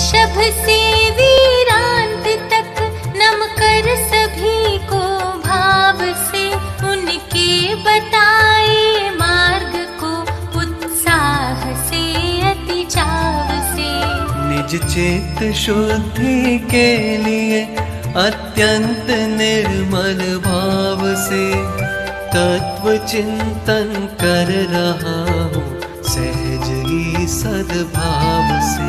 ऋषभ से वीरांत तक नम कर सभी को भाव से, उनके बताए मार्ग को उत्साह से अति चाव से। निज चित्त शुद्धि के लिए अत्यंत निर्मल भाव से, तत्व चिंतन कर रहा हूँ सहज ही सद्भाव से।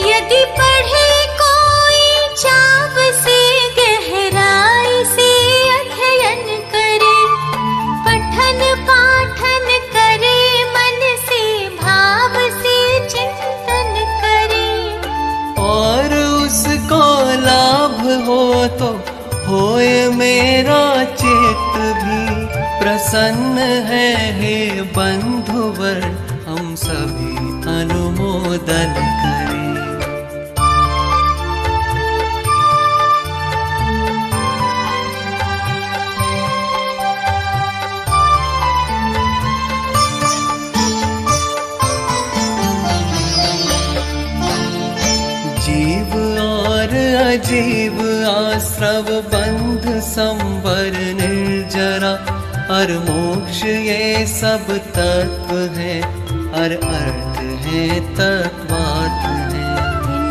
यदि पढ़े कोई चाव से, गहराई से अध्ययन करे, पठन पाठन करे, मन से भाव से चिंतन करे, और उसको लाभ हो तो होए मेरा चित्त भी प्रसन्न है हे बंधुवर, हम सभी अनुमोदन करें। जीव और अजीव आश्रव बंध संवर निर्जरा, और मोक्ष ये सब तत्व है, और अर्थ है तत्वार्थ है।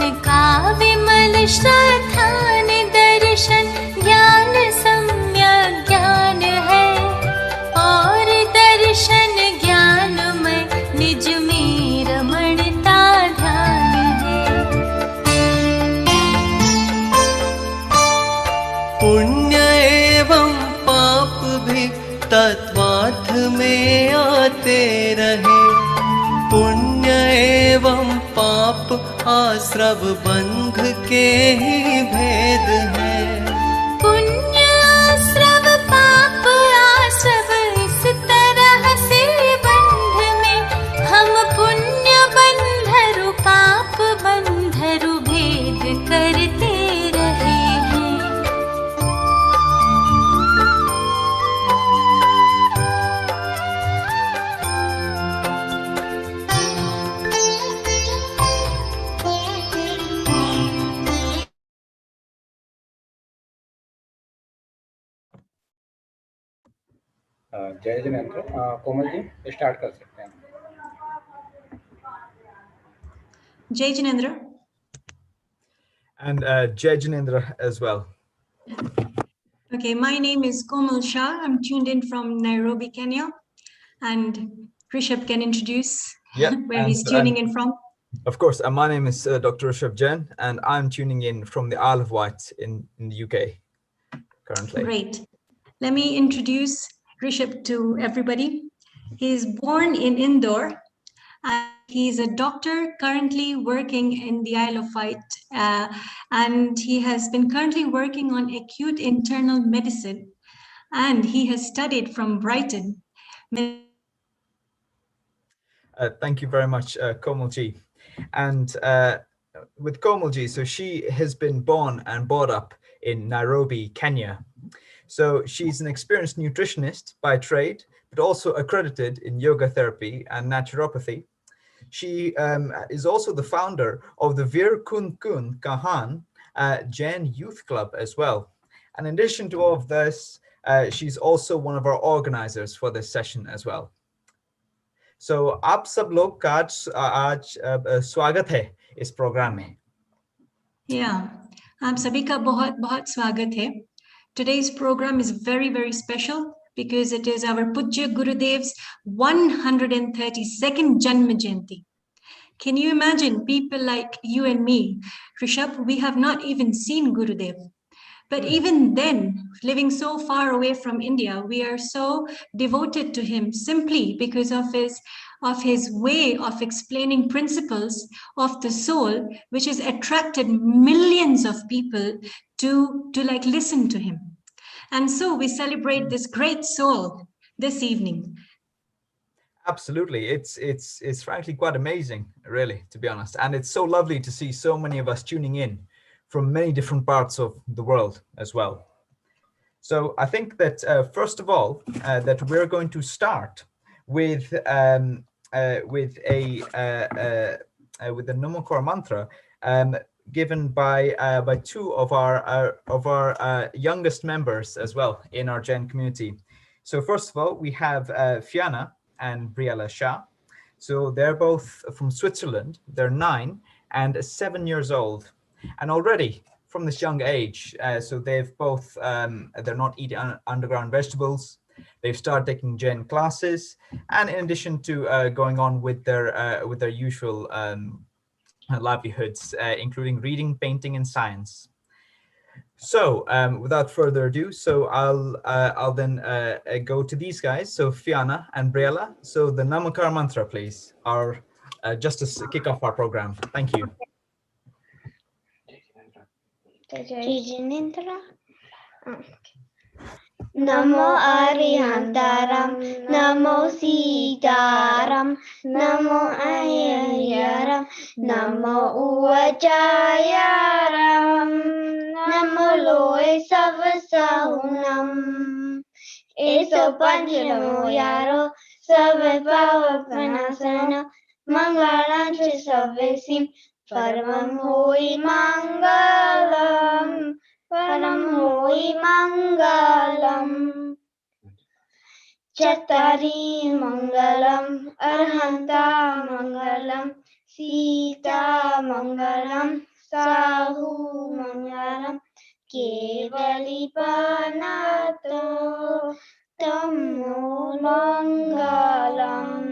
इनका विमल श्रद्धान दर्शन ज्ञान सम्यक ज्ञान है, और दर्शन ज्ञान में निज में रमणता ध्यान है। पुण्य एवं पाप भी तत्वार्थ में आते रहे, पुण्य एवं पाप आश्रव बंध के ही भेद है। पुण्य आश्रव पाप आश्रव इस तरह से बंध में, हम पुण्य बंधरु पाप बंधरु भेद करते रहे हैं। जय जिनेंद्र। कोमल जी स्टार्ट कर सकते हैं। Jai Jinendra. And Jai Jinendra as well. Okay, my name is Komal Shah. I'm tuned in from Nairobi, Kenya. And Rishabh can introduce where he's tuning in from. Of course, my name is Dr. Rishabh Jain, and I'm tuning in from the Isle of Wight in the UK currently. Great. Let me introduce Rishabh to everybody. He is born in Indore. He's a doctor currently working in the Isle of Wight, and he has been currently working on acute internal medicine, and he has studied from Brighton. Thank you very much, Komal ji. And with Komal ji, so she has been born and brought up in Nairobi, Kenya. So she's an experienced nutritionist by trade, but also accredited in yoga therapy and naturopathy. She is also the founder of the Veer Kun Kun Kahan Jain Youth Club as well. And in addition to all of this, she's also one of our organizers for this session as well. So आप सब लोग का आज स्वागत है इस programme में। Yeah, आप सभी का बहुत बहुत स्वागत है। Today's program is very, very special because it is our Pujya Gurudev's 132nd Janma Jayanti. Can you imagine people like you and me, Rishabh, we have not even seen Gurudev. But even then, living so far away from India, we are so devoted to him simply because of his way of explaining principles of the soul, which has attracted millions of people to like listen to him. And so we celebrate this great soul this evening. Absolutely. It's frankly quite amazing, really, to be honest. And it's so lovely to see so many of us tuning in from many different parts of the world as well. So I think that first of all, that we're going to start with with with the Namakar mantra given by two of our youngest members as well in our Jain community. So first of all, we have Fiona and Briella Shah. So they're both from Switzerland. They're 9 and 7 years old, and already from this young age, so they've both they're not eating underground vegetables. They've started taking Jain classes, and in addition to going on with their usual livelihoods, including reading, painting, and science. So without further ado, so I'll then go to these guys. So Fiona and Briella. So the Namakar mantra, please, our just to kick off our program. Thank you. Namo Arihantaram, Namo Sitaram, Namo Ayayaram, Namo Uvachayaram, Namo Loe Savasahunam. Eso Panchamo Yaro, Save Pavapanasana, Mangalam Chisavesim, Paramam Hoi Mangalam. Param hoi mangalam. Chatari mangalam, arhanta mangalam, sita mangalam, sahu mangalam, kevali panato tammo mangalam.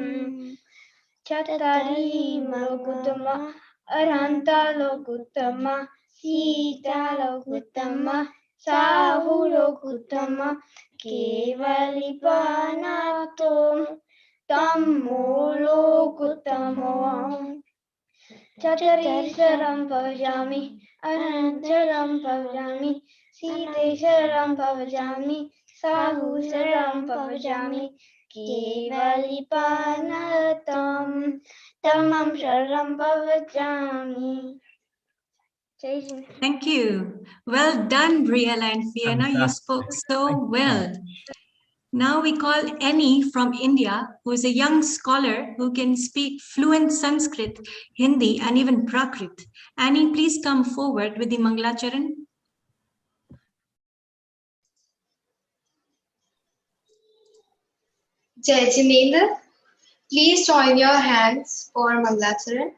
Chatari lokutama, arhanta lokutama, Sita Lokutama, Sahu Lokutama, Kevali Panato, Tammo Lokutamo. Chatarisharam Pavajami, Arantaram Pavajami, Sitesharam Pavajami, Sahu Saram Pavajami, Kevali Panatam, Tamam Sharam Pavajami. Thank you. Well done, Briella and Fiona. You spoke so well. Now we call Annie from India, who is a young scholar who can speak fluent Sanskrit, Hindi, and even Prakrit. Annie, please come forward with the Mangalacharan. Jai Jinendra, please join your hands for Mangalacharan.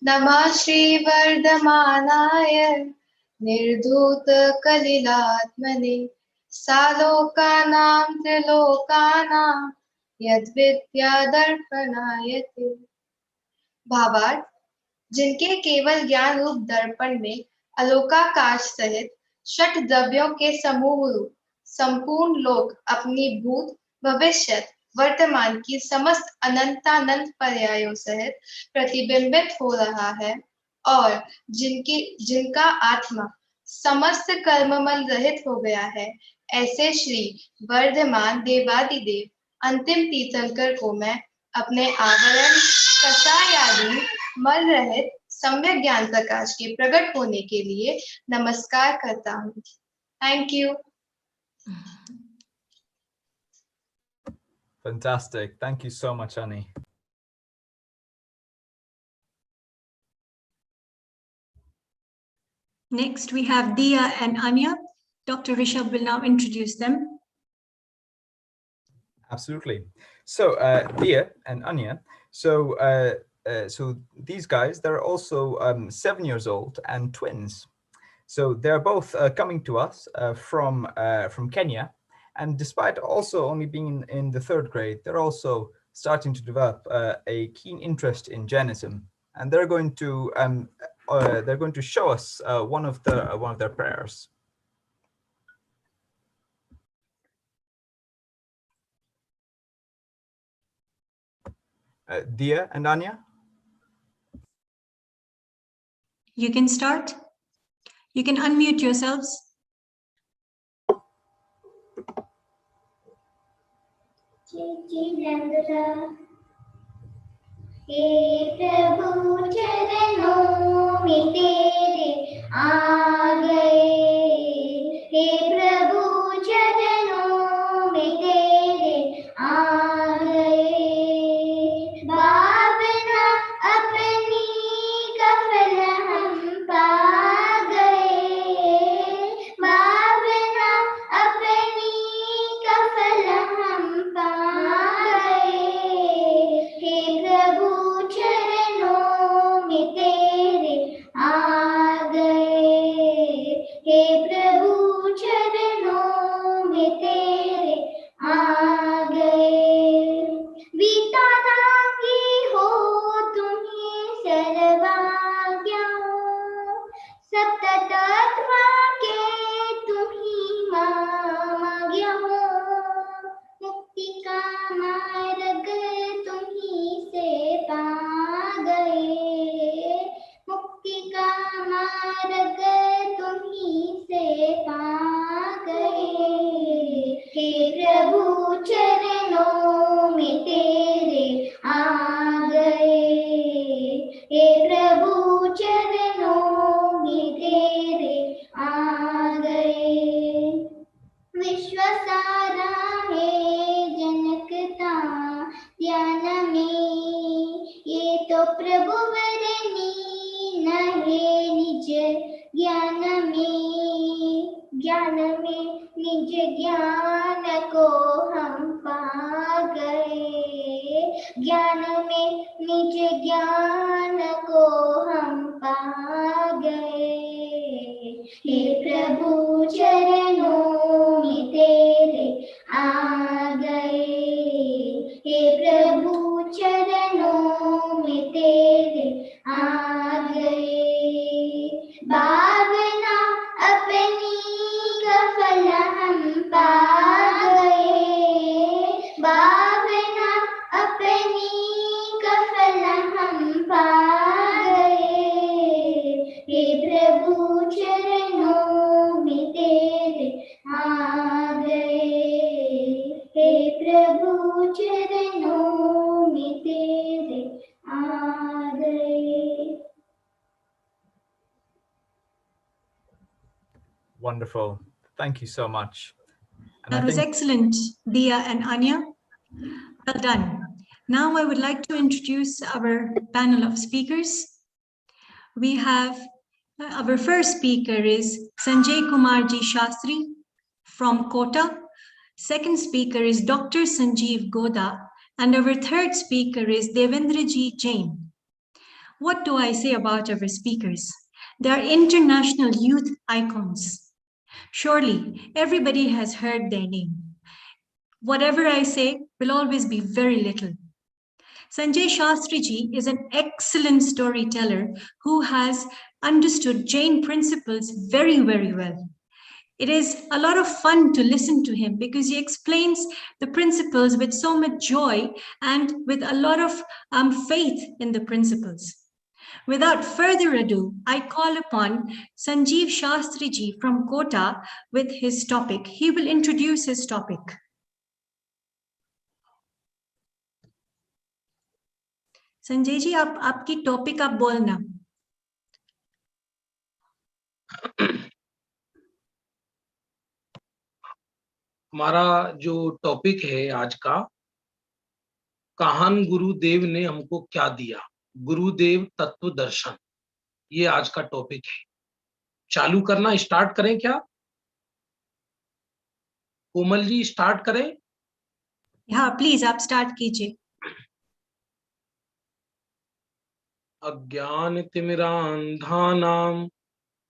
Namah Shri Vardhamanaya Nirdhuta Kalilatmane Salokanam Trilokanam Yadvidya Darpanayate. भावार्थ, जिनके केवल ज्ञान रूप दर्पण में अलोकाकाश सहित षट द्रव्यों के समूह रूप संपूर्ण लोक अपनी भूत भविष्यत वर्तमान की समस्त अनंतानंत पर्यायों सहित प्रतिबिंबित हो रहा है और जिनका आत्मा समस्त कर्ममल रहित हो गया है, ऐसे श्री वर्धमान देवादिदेव अंतिम तीर्थंकर को मैं अपने आवरण कषाय आदि मल रहित सम्यक ज्ञान प्रकाश के प्रकट होने के लिए नमस्कार करता हूँ. Thank you. Fantastic. Thank you so much, Annie. Next, we have Dia and Anya. Dr. Rishabh will now introduce them. Absolutely. So Dia and Anya. So so these guys, they're also 7 years old and twins. So they're both coming to us from Kenya. And despite also only being in the 3rd grade, they're also starting to develop a keen interest in Jainism, and they're going to show us one of their prayers. Dia and Anya, you can start. You can unmute yourselves. हे प्रभु चरणों में तेरे आ गए, हे प्रभु चरणों में तेरे आ गए, प्रभु वरनी नहे निज ज्ञान में निज ज्ञान को हम पा गए, ज्ञान में निज ज्ञान को हम पा गए। हे प्रभु चरणों में तेरे आ गए, हे प्रभु चरणों में तेरे आ गए। भावना अपनी का फल हम पा गए, भावना अपनी का फल हम पा गए। हे प्रभु चरणों में तेरे आ गए, हे प्रभु चरणों में तेरे आ गए। Wonderful. Thank you so much. And That I was think excellent, Dia and Anya. Well done. Now I would like to introduce our panel of speakers. We have our first speaker is Sanjay Kumarji Shastri from Kota. Second speaker is Dr. Sanjeev Goda. And our third speaker is Devendraji Jain. What do I say about our speakers? They are international youth icons. Surely everybody has heard their name. Whatever I say will always be very little. Sanjay Shastri ji is an excellent storyteller who has understood Jain principles very, very well. It is a lot of fun to listen to him because he explains the principles with so much joy and with a lot of faith in the principles. Without further ado, I call upon Sanjeev Shastri ji from Kota with his topic. He will introduce his topic. Sanjay ji आपकी topic आप बोलना। हमारा जो topic है आज का, कहान गुरुदेव ने हमको क्या दिया, गुरुदेव तत्व दर्शन, ये आज का टॉपिक है। चालू करना स्टार्ट करें क्या? कोमल जी स्टार्ट करें? हाँ प्लीज आप स्टार्ट कीजिए। अज्ञान तिमिरांधानां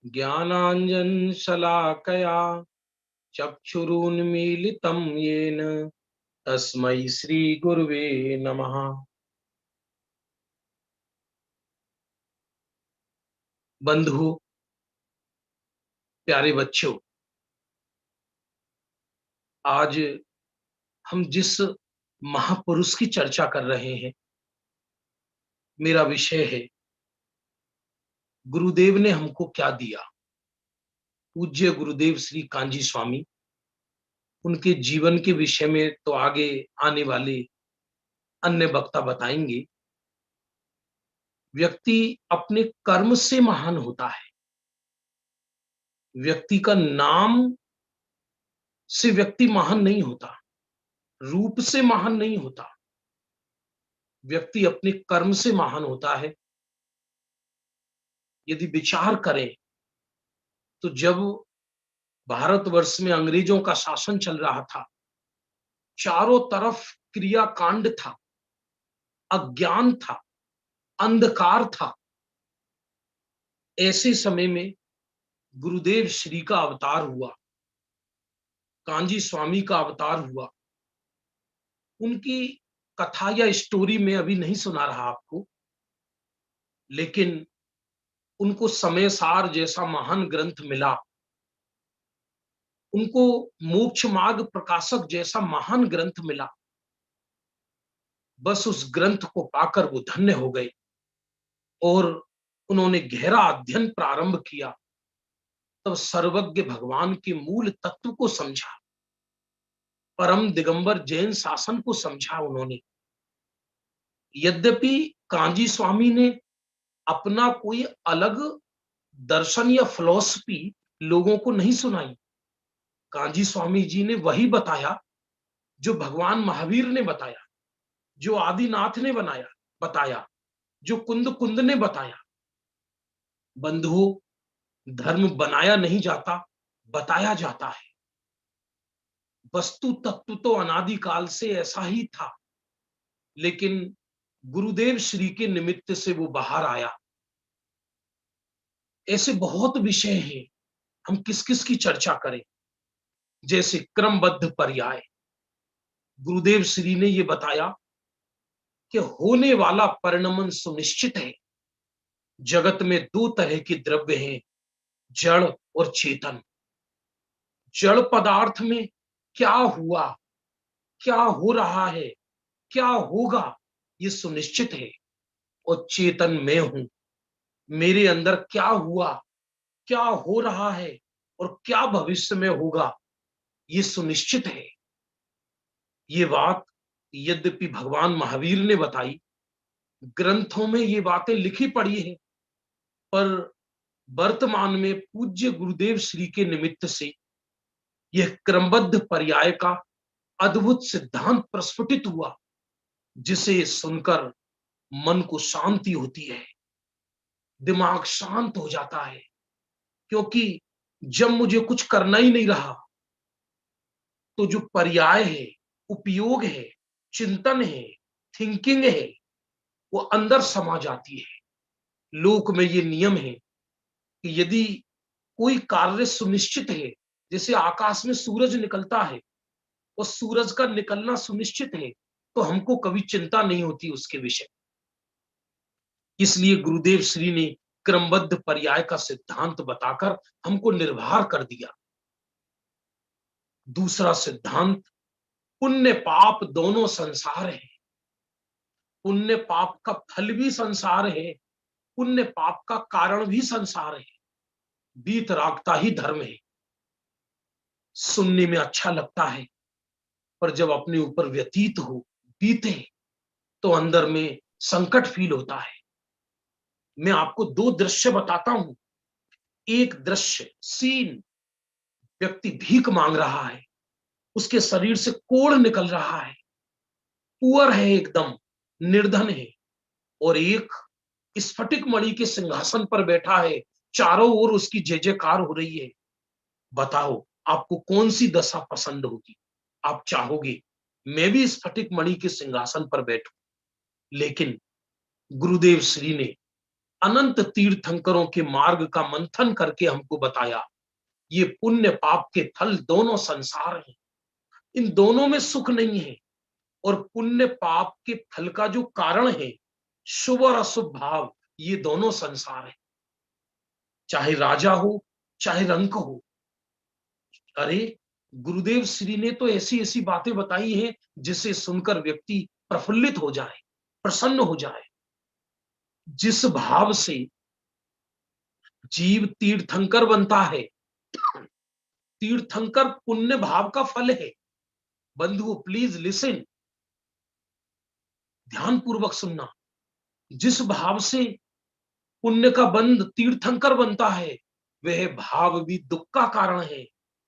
ज्ञानांजन शलाकया चक्षुरुन्मीलितं येन तस्मै श्री गुरुवे नमः। बंधु प्यारे बच्चों, आज हम जिस महापुरुष की चर्चा कर रहे हैं, मेरा विषय है गुरुदेव ने हमको क्या दिया। पूज्य गुरुदेव श्री कांजी स्वामी, उनके जीवन के विषय में तो आगे आने वाले अन्य वक्ता बताएंगे। व्यक्ति अपने कर्म से महान होता है, व्यक्ति का नाम से व्यक्ति महान नहीं होता, रूप से महान नहीं होता, व्यक्ति अपने कर्म से महान होता है। यदि विचार करें तो जब भारतवर्ष में अंग्रेजों का शासन चल रहा था, चारों तरफ क्रियाकांड था, अज्ञान था, अंधकार था, ऐसे समय में गुरुदेव श्री का अवतार हुआ, कांजी स्वामी का अवतार हुआ। उनकी कथा या स्टोरी में अभी नहीं सुना रहा आपको, लेकिन उनको समय सार जैसा महान ग्रंथ मिला, उनको मोक्ष मार्ग प्रकाशक जैसा महान ग्रंथ मिला। बस उस ग्रंथ को पाकर वो धन्य हो गए और उन्होंने गहरा अध्ययन प्रारंभ किया। तब सर्वज्ञ भगवान के मूल तत्व को समझा, परम दिगंबर जैन शासन को समझा उन्होंने। यद्यपि कांजी स्वामी ने अपना कोई अलग दर्शन या फिलॉसफी लोगों को नहीं सुनाई, कांजी स्वामी जी ने वही बताया जो भगवान महावीर ने बताया, जो आदिनाथ ने बताया। जो कुंद कुंद ने बताया। बंधुओं, धर्म बनाया नहीं जाता, बताया जाता है। वस्तु तत्व तो अनादिकाल से ऐसा ही था, लेकिन गुरुदेव श्री के निमित्त से वो बाहर आया। ऐसे बहुत विषय हैं, हम किस किस की चर्चा करें। जैसे क्रमबद्ध पर्याय, गुरुदेव श्री ने ये बताया कि होने वाला परिणमन सुनिश्चित है। जगत में दो तरह के द्रव्य हैं, जड़ और चेतन। जड़ पदार्थ में क्या हुआ, क्या हो रहा है, क्या होगा, ये सुनिश्चित है। और चेतन मैं हूं, मेरे अंदर क्या हुआ, क्या हो रहा है और क्या भविष्य में होगा, ये सुनिश्चित है। ये बात यद्यपि भगवान महावीर ने बताई, ग्रंथों में ये बातें लिखी पड़ी है, पर वर्तमान में पूज्य गुरुदेव श्री के निमित्त से यह क्रमबद्ध पर्याय का अद्भुत सिद्धांत प्रस्फुटित हुआ, जिसे सुनकर मन को शांति होती है, दिमाग शांत हो जाता है। क्योंकि जब मुझे कुछ करना ही नहीं रहा, तो जो पर्याय है, उपयोग है, चिंतन है, थिंकिंग है, वो अंदर समा जाती है। लोक में ये नियम है कि यदि कोई कार्य सुनिश्चित है, जैसे आकाश में सूरज निकलता है और सूरज का निकलना सुनिश्चित है, तो हमको कभी चिंता नहीं होती उसके विषय। इसलिए गुरुदेव श्री ने क्रमबद्ध पर्याय का सिद्धांत बताकर हमको निर्भर कर दिया। दूसरा सिद्धांत, पुण्य पाप दोनों संसार है। पुण्य पाप का फल भी संसार है, पुण्य पाप का कारण भी संसार है। बीतरागता ही धर्म है। सुनने में अच्छा लगता है, पर जब अपने ऊपर व्यतीत हो, बीते, तो अंदर में संकट फील होता है। मैं आपको दो दृश्य बताता हूं। एक दृश्य, सीन, व्यक्ति भीख मांग रहा है, उसके शरीर से कोढ़ निकल रहा है, पुअर है, एकदम निर्धन है, और एक स्फटिक मणि के सिंहासन पर बैठा है, चारों ओर उसकी जय जयकार हो रही है। बताओ आपको कौन सी दशा पसंद होगी? आप चाहोगे मैं भी स्फटिक मणि के सिंहासन पर बैठूं? लेकिन गुरुदेव श्री ने अनंत तीर्थंकरों के मार्ग का मंथन करके हमको बताया, ये पुण्य पाप के फल दोनों संसार हैं, इन दोनों में सुख नहीं है। और पुण्य पाप के फल का जो कारण है, शुभ और अशुभ भाव, ये दोनों संसार है। चाहे राजा हो, चाहे रंक हो। अरे गुरुदेव श्री ने तो ऐसी ऐसी बातें बताई हैं जिसे सुनकर व्यक्ति प्रफुल्लित हो जाए, प्रसन्न हो जाए। जिस भाव से जीव तीर्थंकर बनता है, तीर्थंकर पुण्य भाव का फल है। बंधुओं प्लीज लिसन, ध्यान पूर्वक सुनना। जिस भाव से पुण्य का बंध तीर्थंकर बनता है, वह भाव भी दुख का कारण है,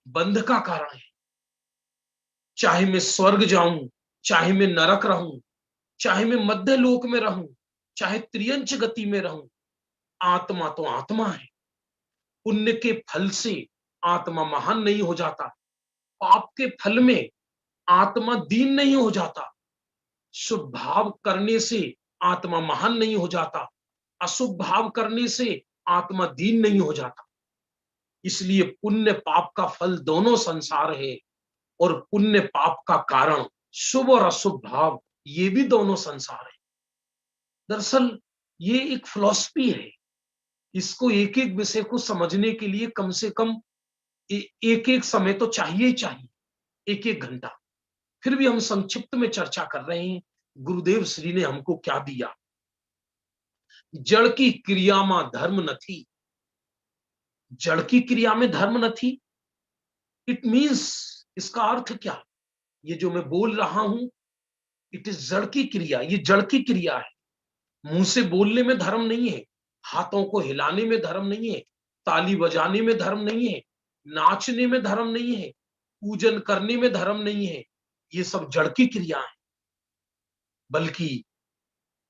बंध का कारण है। चाहे मैं स्वर्ग जाऊं, चाहे मैं नरक रहूं, चाहे मैं मध्य लोक में रहूं, चाहे त्रियंच गति में रहूं, आत्मा तो आत्मा है। पुण्य के फल से आत्मा महान नहीं हो जाता, पाप के फल में आत्मा दीन नहीं हो जाता। शुभ भाव करने से आत्मा महान नहीं हो जाता, अशुभ भाव करने से आत्मा दीन नहीं हो जाता। इसलिए पुण्य पाप का फल दोनों संसार है, और पुण्य पाप का कारण शुभ और अशुभ भाव, ये भी दोनों संसार है। दरअसल ये एक फिलॉसफी है। इसको एक एक विषय को समझने के लिए कम से कम एक एक समय तो चाहिए ही चाहिए, एक एक घंटा। फिर भी हम संक्षिप्त में चर्चा कर रहे हैं, गुरुदेव श्री ने हमको क्या दिया। जड़ की क्रिया में धर्म न थी। जड़ की क्रिया में धर्म न थी, इट मीन्स, इसका अर्थ क्या? ये जो मैं बोल रहा हूं, इट इज जड़ की क्रिया, ये जड़ की क्रिया है। मुंह से बोलने में धर्म नहीं है, हाथों को हिलाने में धर्म नहीं है, ताली बजाने में धर्म नहीं है, नाचने में धर्म नहीं है, पूजन करने में धर्म नहीं है। ये सब जड़ की क्रिया है। बल्कि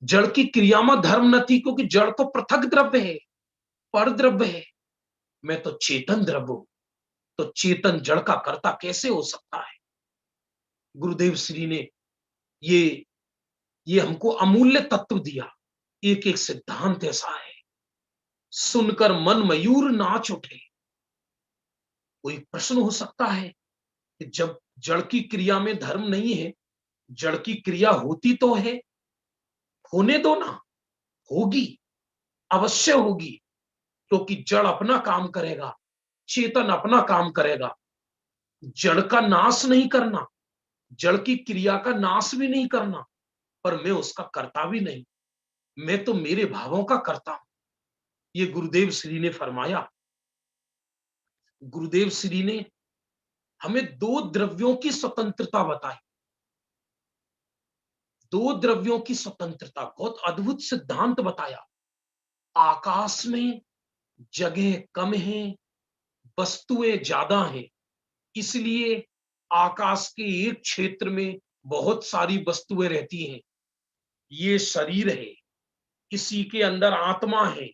जड़ की क्रिया में धर्म नहीं, क्योंकि जड़ तो पृथक द्रव्य है, पर द्रव्य है। मैं तो चेतन द्रव्य हूं, तो चेतन जड़ का कर्ता कैसे हो सकता है? गुरुदेव श्री ने ये हमको अमूल्य तत्व दिया। एक एक सिद्धांत ऐसा है, सुनकर मन मयूर नाच उठे। कोई प्रश्न हो सकता है कि जब जड़ की क्रिया में धर्म नहीं है, जड़ की क्रिया होती तो है, होने दो ना, होगी, अवश्य होगी, क्योंकि जड़ अपना काम करेगा, चेतन अपना काम करेगा। जड़ का नाश नहीं करना, जड़ की क्रिया का नाश भी नहीं करना, पर मैं उसका कर्ता भी नहीं, मैं तो मेरे भावों का कर्ता हूं। ये गुरुदेव श्री ने फरमाया। गुरुदेव श्री ने हमें दो द्रव्यों की स्वतंत्रता बताई, दो द्रव्यों की स्वतंत्रता, बहुत अद्भुत सिद्धांत बताया। आकाश में जगह कम है, वस्तुएं ज्यादा हैं, इसलिए आकाश के एक क्षेत्र में बहुत सारी वस्तुएं रहती हैं। ये शरीर है, इसी के अंदर आत्मा है,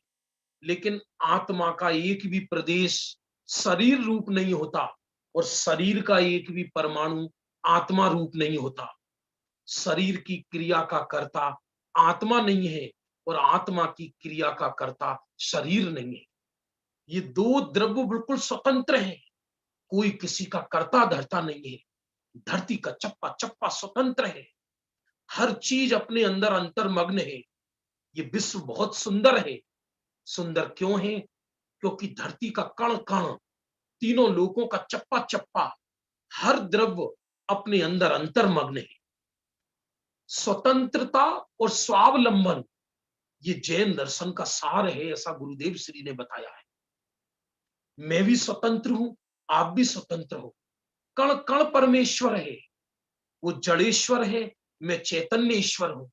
लेकिन आत्मा का एक भी प्रदेश शरीर रूप नहीं होता, और शरीर का एक भी परमाणु आत्मा रूप नहीं होता। शरीर की क्रिया का कर्ता आत्मा नहीं है, और आत्मा की क्रिया का कर्ता शरीर नहीं है। ये दो द्रव्य बिल्कुल स्वतंत्र हैं, कोई किसी का कर्ता धर्ता नहीं है। धरती का चप्पा चप्पा स्वतंत्र है, हर चीज अपने अंदर अंतर्मग्न है। ये विश्व बहुत सुंदर है। सुंदर क्यों है? क्योंकि धरती का कण कण, तीनों लोकों का चप्पा चप्पा, हर द्रव्य अपने अंदर अंतर्मग्न है। स्वतंत्रता और स्वावलंबन, ये जैन दर्शन का सार है, ऐसा गुरुदेव श्री ने बताया है। मैं भी स्वतंत्र हूं, आप भी स्वतंत्र हो। कण कण परमेश्वर है, वो जड़ेश्वर है, मैं चैतन्येश्वर हूं।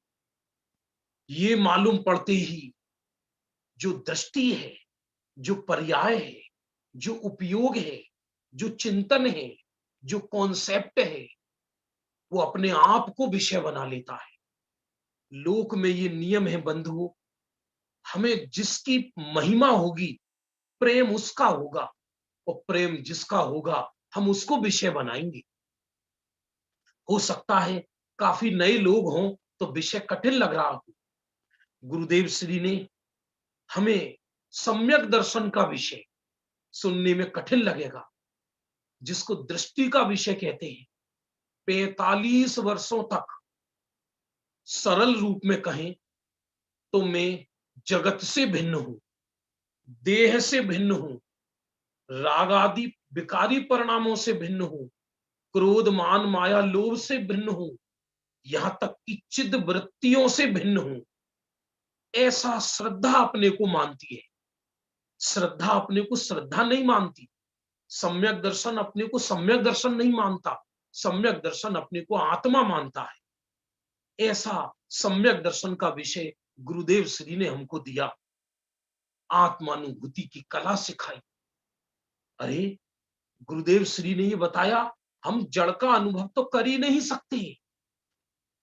ये मालूम पड़ते ही जो दृष्टि है, जो पर्याय है, जो उपयोग है, जो चिंतन है, जो कॉन्सेप्ट है, वो अपने आप को विषय बना लेता है। लोक में ये नियम है बंधुओं, हमें जिसकी महिमा होगी, प्रेम उसका होगा, और प्रेम जिसका होगा हम उसको विषय बनाएंगे। हो सकता है काफी नए लोग हों तो विषय कठिन लग रहा हो। गुरुदेव श्री ने हमें सम्यक दर्शन का विषय सुनने में कठिन लगेगा, जिसको दृष्टि का विषय कहते हैं। 45 वर्षों तक सरल रूप में कहें तो मैं जगत से भिन्न हूं, देह से भिन्न हूं, राग आदि विकारी परिणामों से भिन्न हूं, क्रोध मान माया लोभ से भिन्न हूं, यहां तक कि चिद वृत्तियों से भिन्न हूं। ऐसा श्रद्धा अपने को मानती है। श्रद्धा अपने को श्रद्धा नहीं मानती, सम्यक दर्शन अपने को सम्यक दर्शन नहीं मानता, सम्यक दर्शन अपने को आत्मा मानता है। ऐसा सम्यक दर्शन का विषय गुरुदेव श्री ने हमको दिया, आत्मानुभूति की कला सिखाई। अरे गुरुदेव श्री ने ये बताया, हम जड़ का अनुभव तो कर ही नहीं सकते,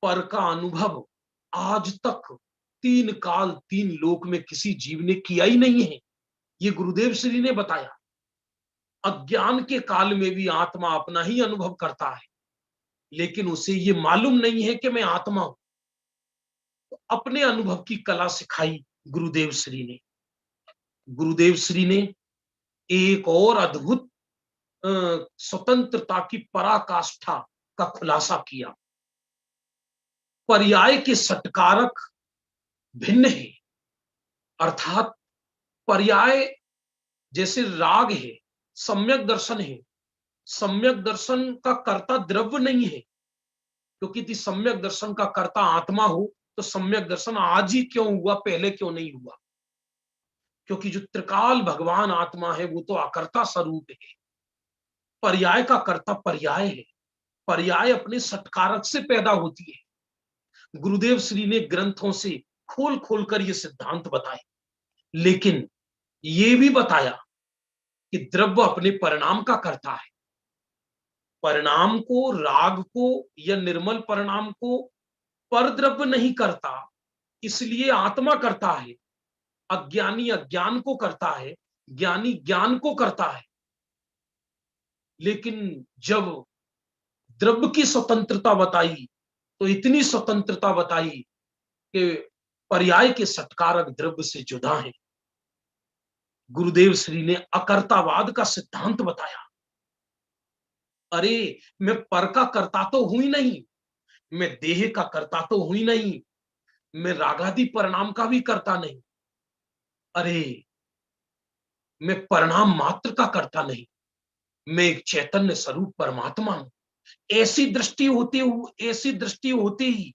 पर का अनुभव आज तक 3 काल 3 लोक में किसी जीव ने किया ही नहीं है। ये गुरुदेव श्री ने बताया। अज्ञान के काल में भी आत्मा अपना ही अनुभव करता है, लेकिन उसे ये मालूम नहीं है कि मैं आत्मा हूं। तो अपने अनुभव की कला सिखाई गुरुदेव श्री ने। गुरुदेव श्री ने एक और अद्भुत स्वतंत्रता की पराकाष्ठा का खुलासा किया। पर्याय के सत्कारक भिन्न है, अर्थात पर्याय जैसे राग है, सम्यक दर्शन है, सम्यक दर्शन का कर्ता द्रव्य नहीं है, क्योंकि यदि सम्यक दर्शन का कर्ता आत्मा हो तो सम्यक दर्शन आज ही क्यों हुआ, पहले क्यों नहीं हुआ? क्योंकि जो त्रिकाल भगवान आत्मा है वो तो अकर्ता स्वरूप है। पर्याय का कर्ता पर्याय है, पर्याय अपने सत्कारक से पैदा होती है। गुरुदेव श्री ने ग्रंथों से खोल खोल कर ये सिद्धांत बताए, लेकिन ये भी बताया कि द्रव्य अपने परिणाम का कर्ता है। परिणाम को, राग को या निर्मल परिणाम को पर द्रव्य नहीं करता, इसलिए आत्मा करता है, अज्ञानी अज्ञान को करता है, ज्ञानी ज्ञान को करता है। लेकिन जब द्रव्य की स्वतंत्रता बताई तो इतनी स्वतंत्रता बताई कि पर्याय के सत्कारक द्रव्य से जुदा है। गुरुदेव श्री ने अकर्तावाद का सिद्धांत बताया। अरे मैं पर का कर्ता तो हुई नहीं, मैं देह का कर्ता तो हुई नहीं, मैं रागादि परिणाम का भी करता नहीं, अरे मैं परिणाम मात्र का करता नहीं, मैं एक चैतन्य स्वरूप परमात्मा हूं। ऐसी दृष्टि होते ही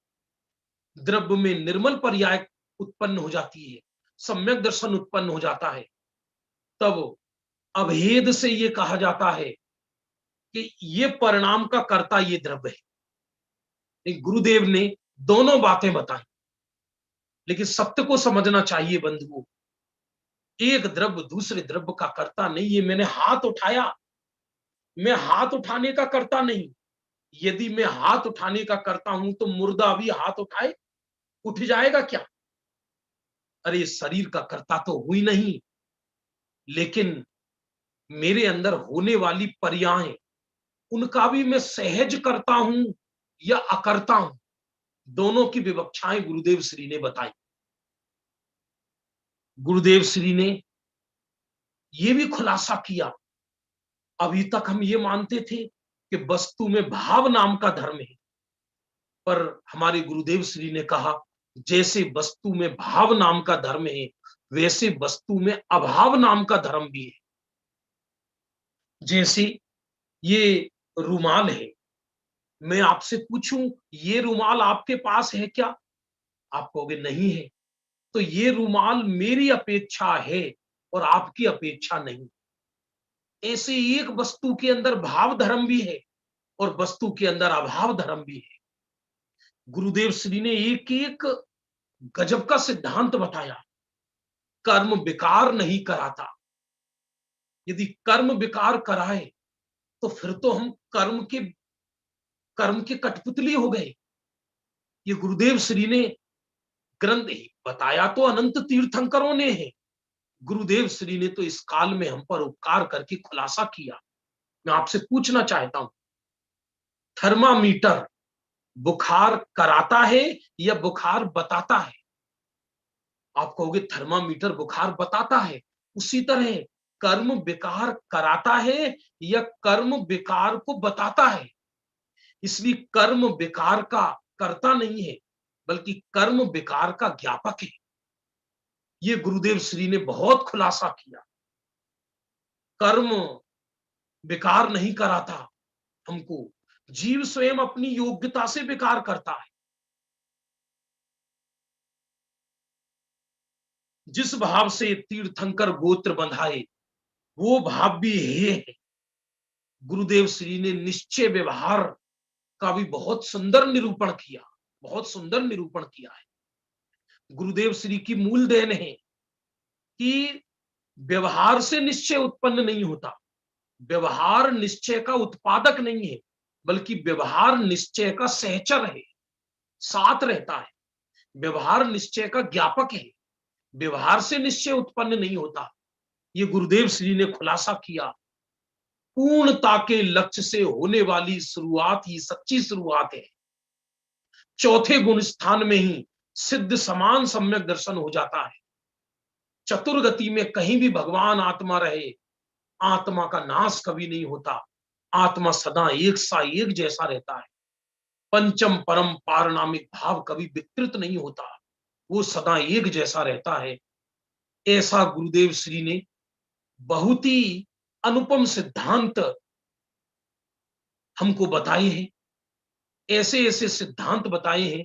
द्रव्य में निर्मल पर्याय उत्पन्न हो जाती है, सम्यक दर्शन उत्पन्न हो जाता है। तब अभेद से ये कहा जाता है कि ये परिणाम का कर्ता ये द्रव्य है। गुरुदेव ने दोनों बातें बताई, लेकिन सत्य को समझना चाहिए बंधुओं। एक द्रव्य दूसरे द्रव्य का कर्ता नहीं। ये मैंने हाथ उठाया, मैं हाथ उठाने का कर्ता नहीं। यदि मैं हाथ उठाने का करता हूं तो मुर्दा भी हाथ उठाए उठ जाएगा क्या? अरे शरीर का कर्ता तो हुई नहीं, लेकिन मेरे अंदर होने वाली पर्यायें उनका भी मैं सहज करता हूं या अकर्ता हूं। दोनों की विवक्षाएं गुरुदेव श्री ने बताई। गुरुदेव श्री ने यह भी खुलासा किया, अभी तक हम ये मानते थे कि वस्तु में भाव नाम का धर्म है, पर हमारे गुरुदेव श्री ने कहा जैसे वस्तु में भाव नाम का धर्म है वैसे वस्तु में अभाव नाम का धर्म भी है। जैसे ये रुमाल है, मैं आपसे पूछूं ये रुमाल आपके पास है क्या? आप कहोगे नहीं है। तो ये रुमाल मेरी अपेक्षा है और आपकी अपेक्षा नहीं। ऐसे एक वस्तु के अंदर भाव धर्म भी है और वस्तु के अंदर अभाव धर्म भी है। गुरुदेव श्री ने एक एक गजब का सिद्धांत बताया। कर्म विकार नहीं कराता। यदि कर्म विकार कराए तो फिर तो हम कर्म के कठपुतली हो गए। ये गुरुदेव श्री ने ग्रंथ बताया तो अनंत तीर्थंकरों ने है, गुरुदेव श्री ने तो इस काल में हम पर उपकार करके खुलासा किया। मैं आपसे पूछना चाहता हूं, थर्मामीटर बुखार कराता है या बुखार बताता है? आप कहोगे थर्मामीटर बुखार बताता है। उसी तरह कर्म विकार कराता है या कर्म विकार को बताता है? इसलिए कर्म विकार का कर्ता नहीं है बल्कि कर्म विकार का ज्ञापक है। ये गुरुदेव श्री ने बहुत खुलासा किया। कर्म विकार नहीं कराता हमको, जीव स्वयं अपनी योग्यता से विकार करता है। जिस भाव से तीर्थंकर गोत्र बंधाए वो भाव भी है। गुरुदेव श्री ने निश्चय व्यवहार का भी बहुत सुंदर निरूपण किया, बहुत सुंदर निरूपण किया है। गुरुदेव श्री की मूल देन है कि व्यवहार से निश्चय उत्पन्न नहीं होता, व्यवहार निश्चय का उत्पादक नहीं है बल्कि व्यवहार निश्चय का सहचर है, साथ रहता है। व्यवहार निश्चय का ज्ञापक है, व्यवहार से निश्चय उत्पन्न नहीं होता। ये गुरुदेव श्री ने खुलासा किया। पूर्णता के लक्ष्य से होने वाली शुरुआत ही सच्ची शुरुआत है। चौथे गुण स्थान में ही सिद्ध समान सम्यक दर्शन हो जाता है। चतुर्गति में कहीं भी भगवान आत्मा रहे, आत्मा का नाश कभी नहीं होता। आत्मा सदा एक सा एक जैसा रहता है। पंचम परम पारनामिक भाव कभी विकृत नहीं होता, वो सदा एक जैसा रहता है। ऐसा गुरुदेव श्री ने बहुत ही अनुपम सिद्धांत हमको बताए हैं। ऐसे ऐसे सिद्धांत बताए हैं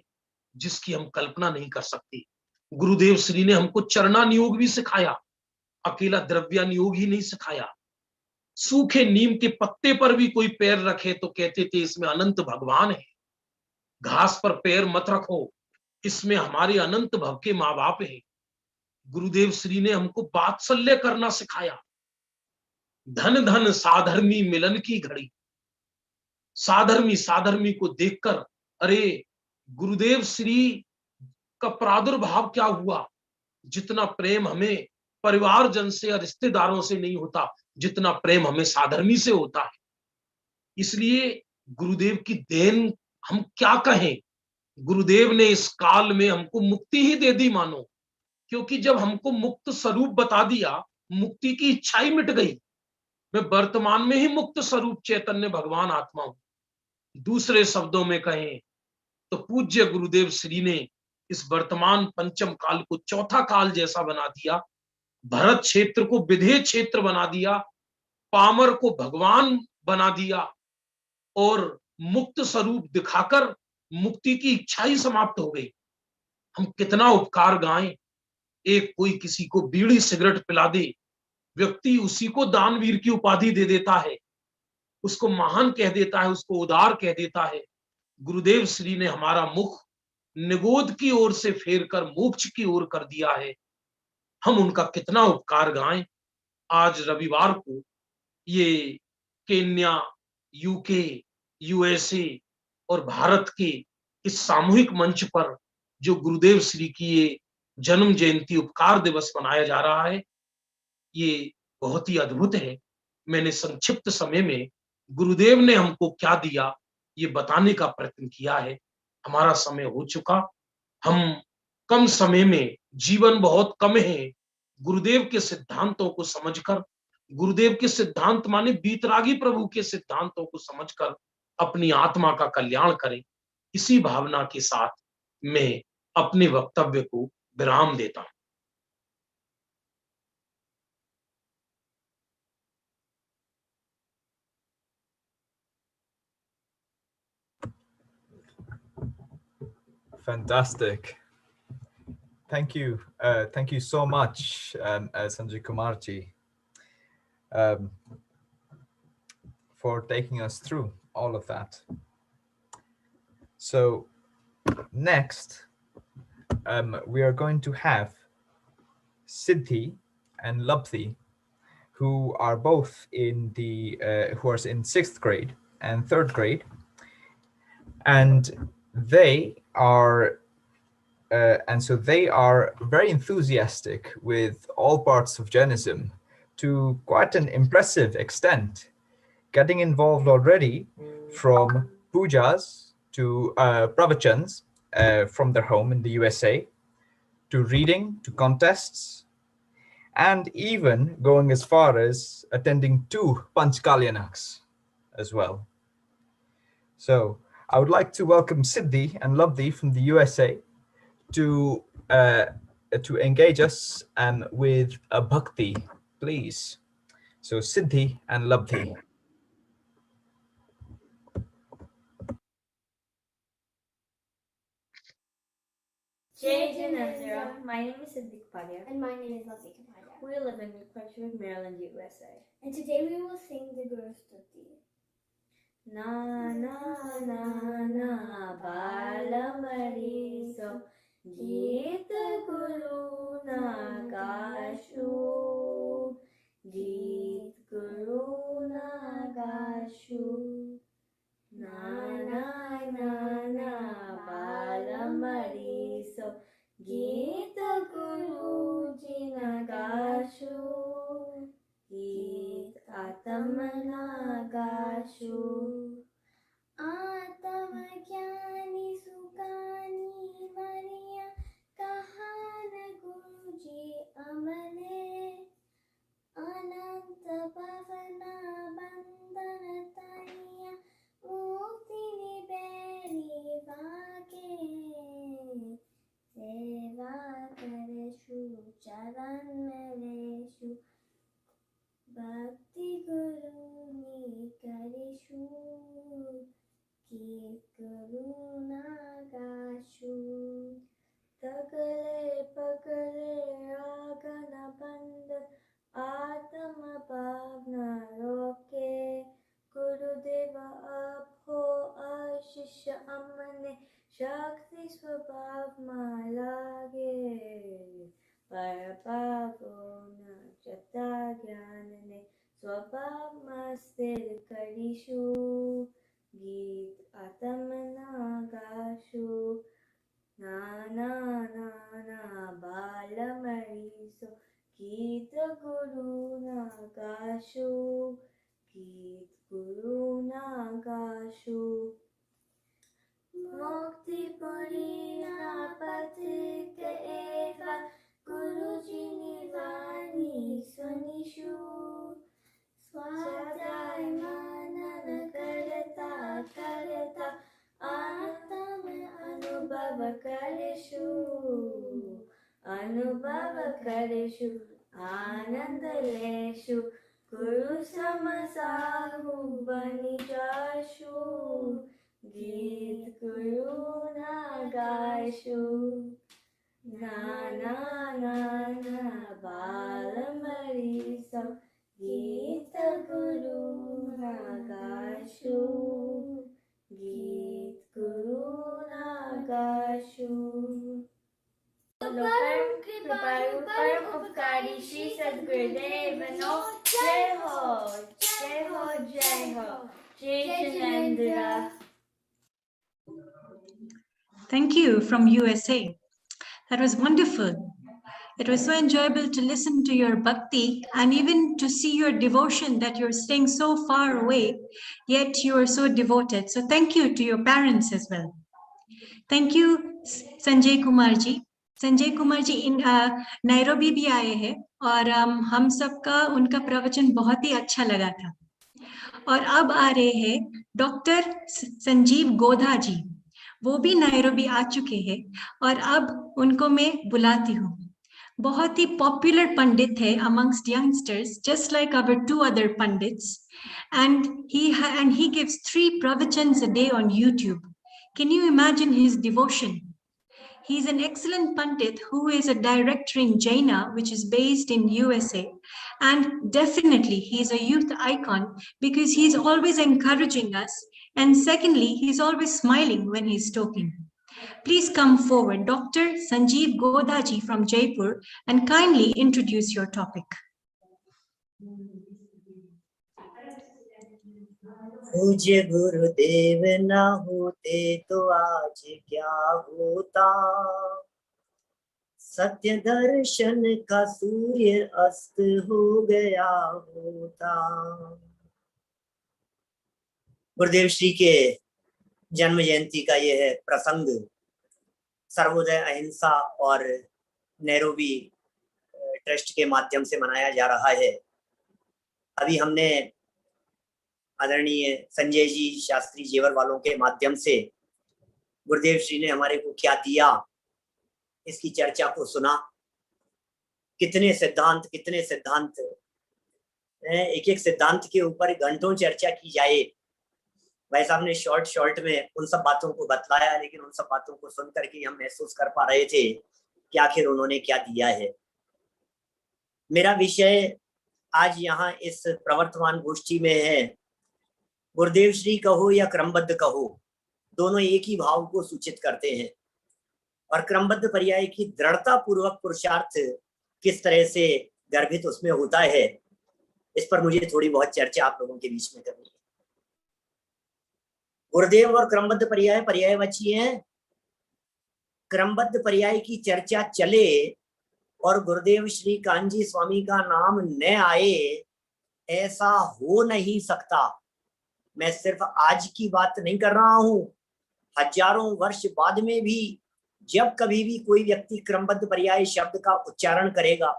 जिसकी हम कल्पना नहीं कर सकते। गुरुदेव श्री ने हमको चरणानियोग भी सिखाया, अकेला द्रव्यानियोग ही नहीं सिखाया। सूखे नीम के पत्ते पर भी कोई पैर रखे तो कहते थे इसमें अनंत भगवान है। घास पर पैर मत रखो, इसमें हमारे अनंत भव के माँ बाप है। गुरुदेव श्री ने हमको वात्सल्य करना सिखाया। धन धन साधर्मी मिलन की घड़ी। साधर्मी को देखकर, अरे गुरुदेव श्री का प्रादुर्भाव क्या हुआ। जितना प्रेम हमें परिवारजन से या रिश्तेदारों से नहीं होता, जितना प्रेम हमें साधर्मी से होता है। इसलिए गुरुदेव की देन हम क्या कहें। गुरुदेव ने इस काल में हमको मुक्ति ही दे दी मानो, क्योंकि जब हमको मुक्त स्वरूप बता दिया, मुक्ति की इच्छा ही मिट गई। मैं वर्तमान में ही मुक्त स्वरूप चैतन्य भगवान आत्मा हूं। दूसरे शब्दों में कहें तो पूज्य गुरुदेव श्री ने इस वर्तमान पंचम काल को चौथा काल जैसा बना दिया। भरत क्षेत्र को विधेय क्षेत्र बना दिया, पामर को भगवान बना दिया और मुक्त स्वरूप दिखाकर मुक्ति की इच्छा ही समाप्त हो गई। हम कितना उपकार गाएं। एक कोई किसी को बीड़ी सिगरेट पिला दे, व्यक्ति उसी को दानवीर की उपाधि दे देता है, उसको महान कह देता है, उसको उदार कह देता है। गुरुदेव श्री ने हमारा मुख निगोद की ओर से फेर कर मोक्ष की ओर कर दिया है। हम उनका कितना उपकार गाएं। आज रविवार को ये केन्या, यूके, यूएसए और भारत के इस सामूहिक मंच पर जो गुरुदेव श्री की ये जन्म जयंती उपकार दिवस मनाया जा रहा है, ये बहुत ही अद्भुत है। मैंने संक्षिप्त समय में गुरुदेव ने हमको क्या दिया ये बताने का प्रयत्न किया है। हमारा समय हो चुका। हम कम समय में, जीवन बहुत कम है, गुरुदेव के सिद्धांतों को समझकर, गुरुदेव के सिद्धांत माने बीतरागी प्रभु के सिद्धांतों को समझकर अपनी आत्मा का कल्याण करें। इसी भावना के साथ मैं अपने वक्तव्य को विराम देता हूं। Fantastic. Thank you. Thank you so much, Sanjay Kumarji, for taking us through all of that. So next, we are going to have Siddhi and Labdhi, who are both in the who are in 6th grade and 3rd grade, and they are so they are very enthusiastic with all parts of Jainism to quite an impressive extent, getting involved already from pujas to pravachans from their home in the USA, to reading, to contests, and even going as far as attending 2 Panchkalyanaks as well. So I would like to welcome Siddhi and Labdhi from the USA to engage us with a bhakti, please. So Siddhi and Labdhi. Jai Janandra, my name is Siddhi Kapadia. And my name is Lavika Kapadia. We live in Crutchwood, Maryland, USA. And today we will sing the Guru Stuti. Na na na na balamari so Geet Guru na gashu Geet Guru na gashu Na na na na balamari so Geet Guru ji na gashu Geet Atamana gashu Atam Gyani Sukani Mariya Kahana Guruji Amane Ananta Bhavana Bandana Tanya Mukti Niberi Vake Seva Kareshu Charan Mereshu Bhakti Guru Ni Karishu Ki Guru Nagashu Takale pakale agana band Atma bhavna roke Gurudeva abho ashish amane Shakti swabhav malage Parabhavo na jata jnanane Swabhav mastir karishu Geet atamana gashu Na na गाशु गीत गुरु ना गाशु मुक्ति पुरी ना पथिक एवा गुरुजी निवाणी सुनिशु स्वाध्याय मनन करता करता आत्म अनुभव करेशु आनंद लेशु गुरु समसाहु बनि जाशु गीत गुरु ना गाशु नाना नाना बाल मरीसा गीत गुरु ना गाशु गीत गुरु ना गाशु परम उपकारी श्री सद्गुरुदेव नो जय हो जय हो जय हो जय Jinendra. Thank you from USA. That was wonderful. It was so enjoyable to listen to your bhakti and even to see your devotion that you're staying so far away, yet you are so devoted. So thank you to your parents as well. Thank you, Sanjay Kumar ji. Sanjay Kumar ji Nairobi भी आए हैं और हम सबका उनका प्रवचन बहुत ही अच्छा लगा था। और अब आ रहे हैं डॉक्टर संजीव गोधा जी, वो भी नैरोबी आ चुके हैं और अब उनको मैं बुलाती हूँ। बहुत ही पॉपुलर पंडित है amongst youngsters, just like our two other pandits, and he gives 3 pravachans a day on YouTube. Can you imagine his devotion? He's an excellent Pandit who is a director in Jaina, which is based in USA. And definitely he's a youth icon because he's always encouraging us. And secondly, he's always smiling when he's talking. Please come forward, Dr. Sanjeev Godhaji from Jaipur, and kindly introduce your topic. पूज्य गुरुदेव ना होते तो आज क्या होता, सत्य दर्शन का सूर्य अस्त हो गया होता। गुरुदेव श्री के जन्म जयंती का यह है प्रसंग सर्वोदय अहिंसा और नैरोबी ट्रस्ट के माध्यम से मनाया जा रहा है। अभी हमने आदरणीय संजय जी शास्त्री जेवर वालों के माध्यम से गुरुदेव श्री ने हमारे को क्या दिया इसकी चर्चा को सुना। कितने सिद्धांत एक एक सिद्धांत के ऊपर घंटों चर्चा की जाए। भाई साहब ने शॉर्ट में उन सब बातों को बतलाया, लेकिन उन सब बातों को सुन करके हम महसूस कर पा रहे थे कि आखिर उन्होंने क्या दिया है। मेरा विषय आज यहाँ इस प्रवर्तमान गोष्ठी में है, गुरुदेव श्री कहो या क्रमबद्ध कहो, दोनों एक ही भाव को सूचित करते हैं। और क्रमबद्ध पर्याय की दृढ़ता पूर्वक पुरुषार्थ किस तरह से गर्भित उसमें होता है, इस पर मुझे थोड़ी बहुत चर्चा आप लोगों के बीच में करनी है। गुरुदेव और क्रमबद्ध पर्याय पर्यायवाची हैं। क्रमबद्ध पर्याय की चर्चा चले और गुरुदेव श्री कांजी स्वामी का नाम न आए, ऐसा हो नहीं सकता। मैं सिर्फ आज की बात नहीं कर रहा हूं, हजारों वर्ष बाद में भी जब कभी भी कोई व्यक्ति क्रमबद्ध पर्याय शब्द का उच्चारण करेगा,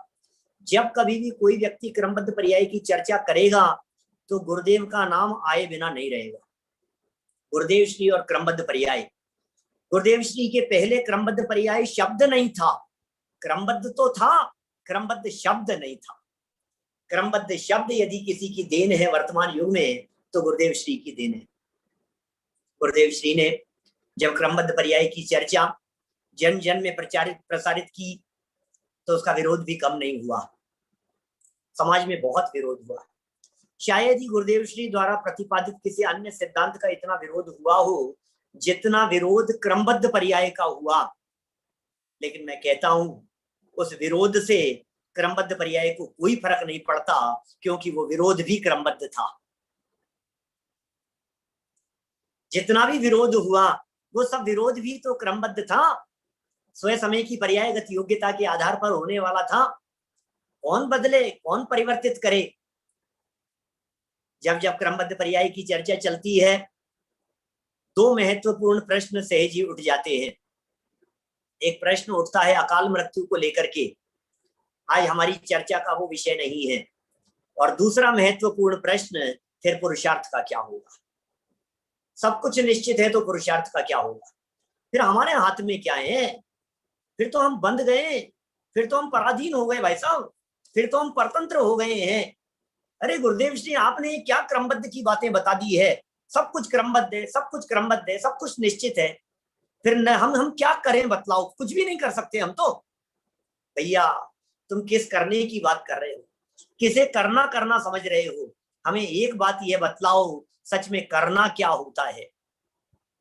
जब कभी भी कोई व्यक्ति क्रमबद्ध पर्याय की चर्चा करेगा, तो गुरुदेव का नाम आए बिना नहीं रहेगा। गुरुदेव श्री और क्रमबद्ध पर्याय, गुरुदेव श्री के पहले क्रमबद्ध पर्याय शब्द नहीं था। क्रमबद्ध तो था, क्रमबद्ध शब्द नहीं था। क्रमबद्ध शब्द यदि किसी की देन है वर्तमान युग में, तो गुरुदेव श्री की देन है। गुरुदेव श्री ने जब क्रमबद्ध पर्याय की चर्चा जन जन में प्रसारित की, तो उसका विरोध भी कम नहीं हुआ। समाज में बहुत विरोध हुआ। शायद ही गुरुदेव श्री द्वारा प्रतिपादित किसी अन्य सिद्धांत का इतना विरोध हुआ हो जितना विरोध क्रमबद्ध पर्याय का हुआ। लेकिन मैं कहता हूं, उस विरोध से क्रमबद्ध पर्याय को कोई फर्क नहीं पड़ता, क्योंकि वो विरोध भी क्रमबद्ध था। जितना भी विरोध हुआ वो सब विरोध भी तो क्रमबद्ध था, स्वयं समय की पर्यायगत योग्यता के आधार पर होने वाला था। कौन बदले, कौन परिवर्तित करे, जब जब क्रमबद्ध पर्याय की चर्चा चलती है, दो महत्वपूर्ण प्रश्न सहज ही उठ जाते हैं। एक प्रश्न उठता है अकाल मृत्यु को लेकर के, आज हमारी चर्चा का वो विषय नहीं है। और दूसरा महत्वपूर्ण प्रश्न, फिर पुरुषार्थ का क्या होगा। सब कुछ निश्चित है तो पुरुषार्थ का क्या होगा। फिर हमारे हाथ में क्या है, फिर तो हम बंध गए, फिर तो हम पराधीन हो गए भाई साहब, फिर तो हम परतंत्र हो गए हैं। अरे गुरुदेव श्री, आपने क्या क्रमबद्ध की बातें बता दी है, सब कुछ क्रमबद्ध है, सब कुछ क्रमबद्ध है, सब कुछ निश्चित है, फिर न हम क्या करें बतलाओ, कुछ भी नहीं कर सकते हम तो। भैया तुम किस करने की बात कर रहे हो, किसे करना समझ रहे हो। हमें एक बात यह बतलाओ, सच में करना क्या होता है,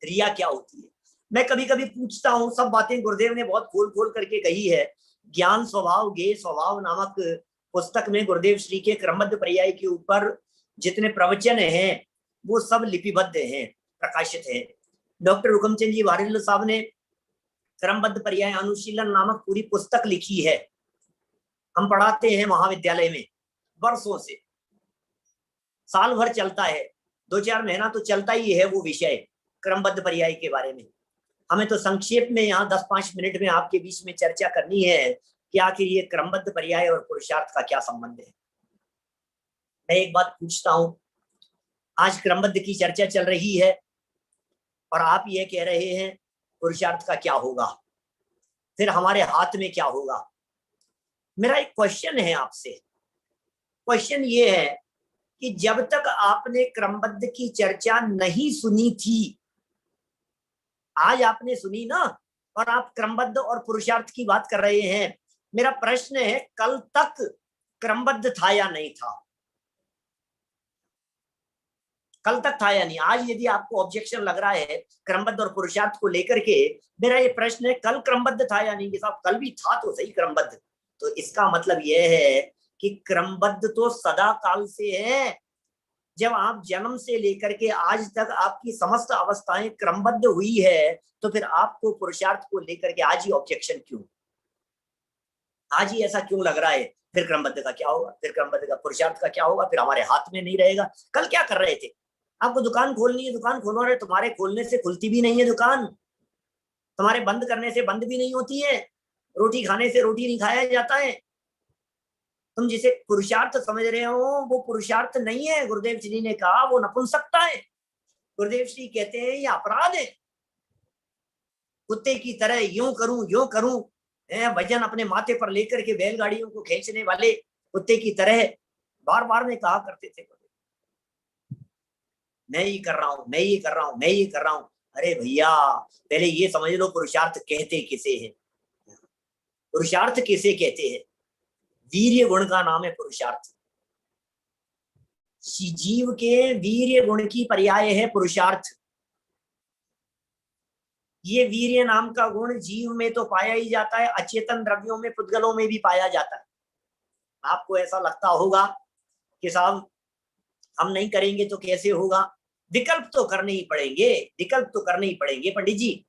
क्रिया क्या होती है। मैं कभी कभी पूछता हूँ, सब बातें गुरुदेव ने बहुत खोल खोल करके कही है। ज्ञान स्वभाव गे स्वभाव नामक पुस्तक में गुरुदेव श्री के क्रमबद्ध पर्याय के ऊपर जितने प्रवचन हैं वो सब लिपिबद्ध हैं, प्रकाशित हैं। डॉक्टर हुकमचंद जी वारिल्ल साहब ने क्रमबद्ध पर्याय अनुशीलन नामक पूरी पुस्तक लिखी है। हम पढ़ाते हैं महाविद्यालय में वर्षों से, साल भर चलता है, 2-4 महीना तो चलता ही है वो विषय क्रमबद्ध पर्याय के बारे में। हमें तो संक्षेप में यहाँ 10-5 मिनट में आपके बीच में चर्चा करनी है कि आखिर ये क्रमबद्ध पर्याय और पुरुषार्थ का क्या संबंध है। मैं एक बात पूछता हूं, आज क्रमबद्ध की चर्चा चल रही है और आप ये कह रहे हैं पुरुषार्थ का क्या होगा, फिर हमारे हाथ में क्या होगा। मेरा एक क्वेश्चन है आपसे, क्वेश्चन ये है कि जब तक आपने क्रमबद्ध की चर्चा नहीं सुनी थी, आज आपने सुनी ना, और आप क्रमबद्ध और पुरुषार्थ की बात कर रहे हैं। मेरा प्रश्न है, कल तक क्रमबद्ध था या नहीं था, कल तक था या नहीं। आज यदि आपको ऑब्जेक्शन लग रहा है क्रमबद्ध और पुरुषार्थ को लेकर के, मेरा ये प्रश्न है, कल क्रमबद्ध था या नहीं। साहब कल भी था तो सही क्रमबद्ध, तो इसका मतलब यह है कि क्रमबद्ध तो सदा काल से है। जब आप जन्म से लेकर के आज तक आपकी समस्त अवस्थाएं क्रमबद्ध हुई है, तो फिर आपको पुरुषार्थ को लेकर के आज ही ऑब्जेक्शन क्यों, आज ही ऐसा क्यों लग रहा है। फिर क्रमबद्ध का क्या होगा, फिर क्रमबद्ध का पुरुषार्थ का क्या होगा, फिर हमारे हाथ में नहीं रहेगा। कल क्या कर रहे थे, आपको दुकान खोलनी है, दुकान खोलो रहे, तुम्हारे खोलने से खुलती भी नहीं है दुकान, तुम्हारे बंद करने से बंद भी नहीं होती है, रोटी खाने से रोटी नहीं खाया जाता है। तुम जिसे पुरुषार्थ समझ रहे हो वो पुरुषार्थ नहीं है। गुरुदेव श्री ने कहा वो नपुंसकता है। गुरुदेव श्री कहते हैं ये अपराध है। कुत्ते की तरह यूं करूं, वजन अपने माथे पर लेकर के बैलगाड़ियों को खींचने वाले कुत्ते की तरह बार बार में कहा करते थे, मैं ये कर रहा हूं, मैं ये कर रहा हूं, मैं ये कर रहा हूं। अरे भैया पहले ये समझ लो पुरुषार्थ कहते किसे है, पुरुषार्थ किसे कहते हैं। वीर्य गुण का नाम है पुरुषार्थ। जीव के वीर्य गुण की पर्याय है पुरुषार्थ। ये वीर्य नाम का गुण जीव में तो पाया ही जाता है, अचेतन द्रव्यों में, पुद्गलों में भी पाया जाता है। आपको ऐसा लगता होगा कि साहब हम नहीं करेंगे तो कैसे होगा, विकल्प तो करने ही पड़ेंगे, विकल्प तो करने ही पड़ेंगे। पंडित जी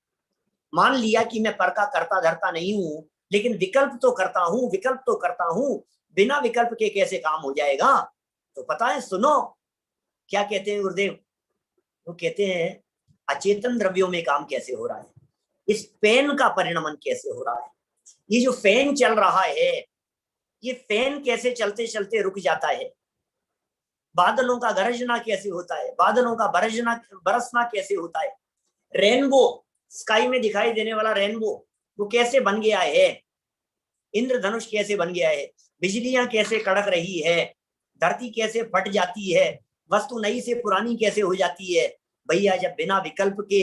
मान लिया कि मैं पर का करता धरता नहीं हूं, लेकिन विकल्प तो करता हूं, विकल्प तो करता हूं, बिना विकल्प के कैसे काम हो जाएगा। तो पता है, सुनो क्या कहते हैं गुरुदेव, वो कहते हैं अचेतन द्रव्यों में काम कैसे हो रहा है, इस फैन का परिणमन कैसे हो रहा है। ये जो फैन चल रहा है, ये फैन कैसे चलते चलते रुक जाता है, बादलों का गरजना कैसे होता है, बादलों का बरसना कैसे होता है, रेनबो स्काई में दिखाई देने वाला रेनबो वो कैसे बन गया है, इंद्रधनुष कैसे बन गया है, बिजलियां कैसे कड़क रही है, धरती कैसे फट जाती है, वस्तु नई से पुरानी कैसे हो जाती है। भैया जब बिना विकल्प के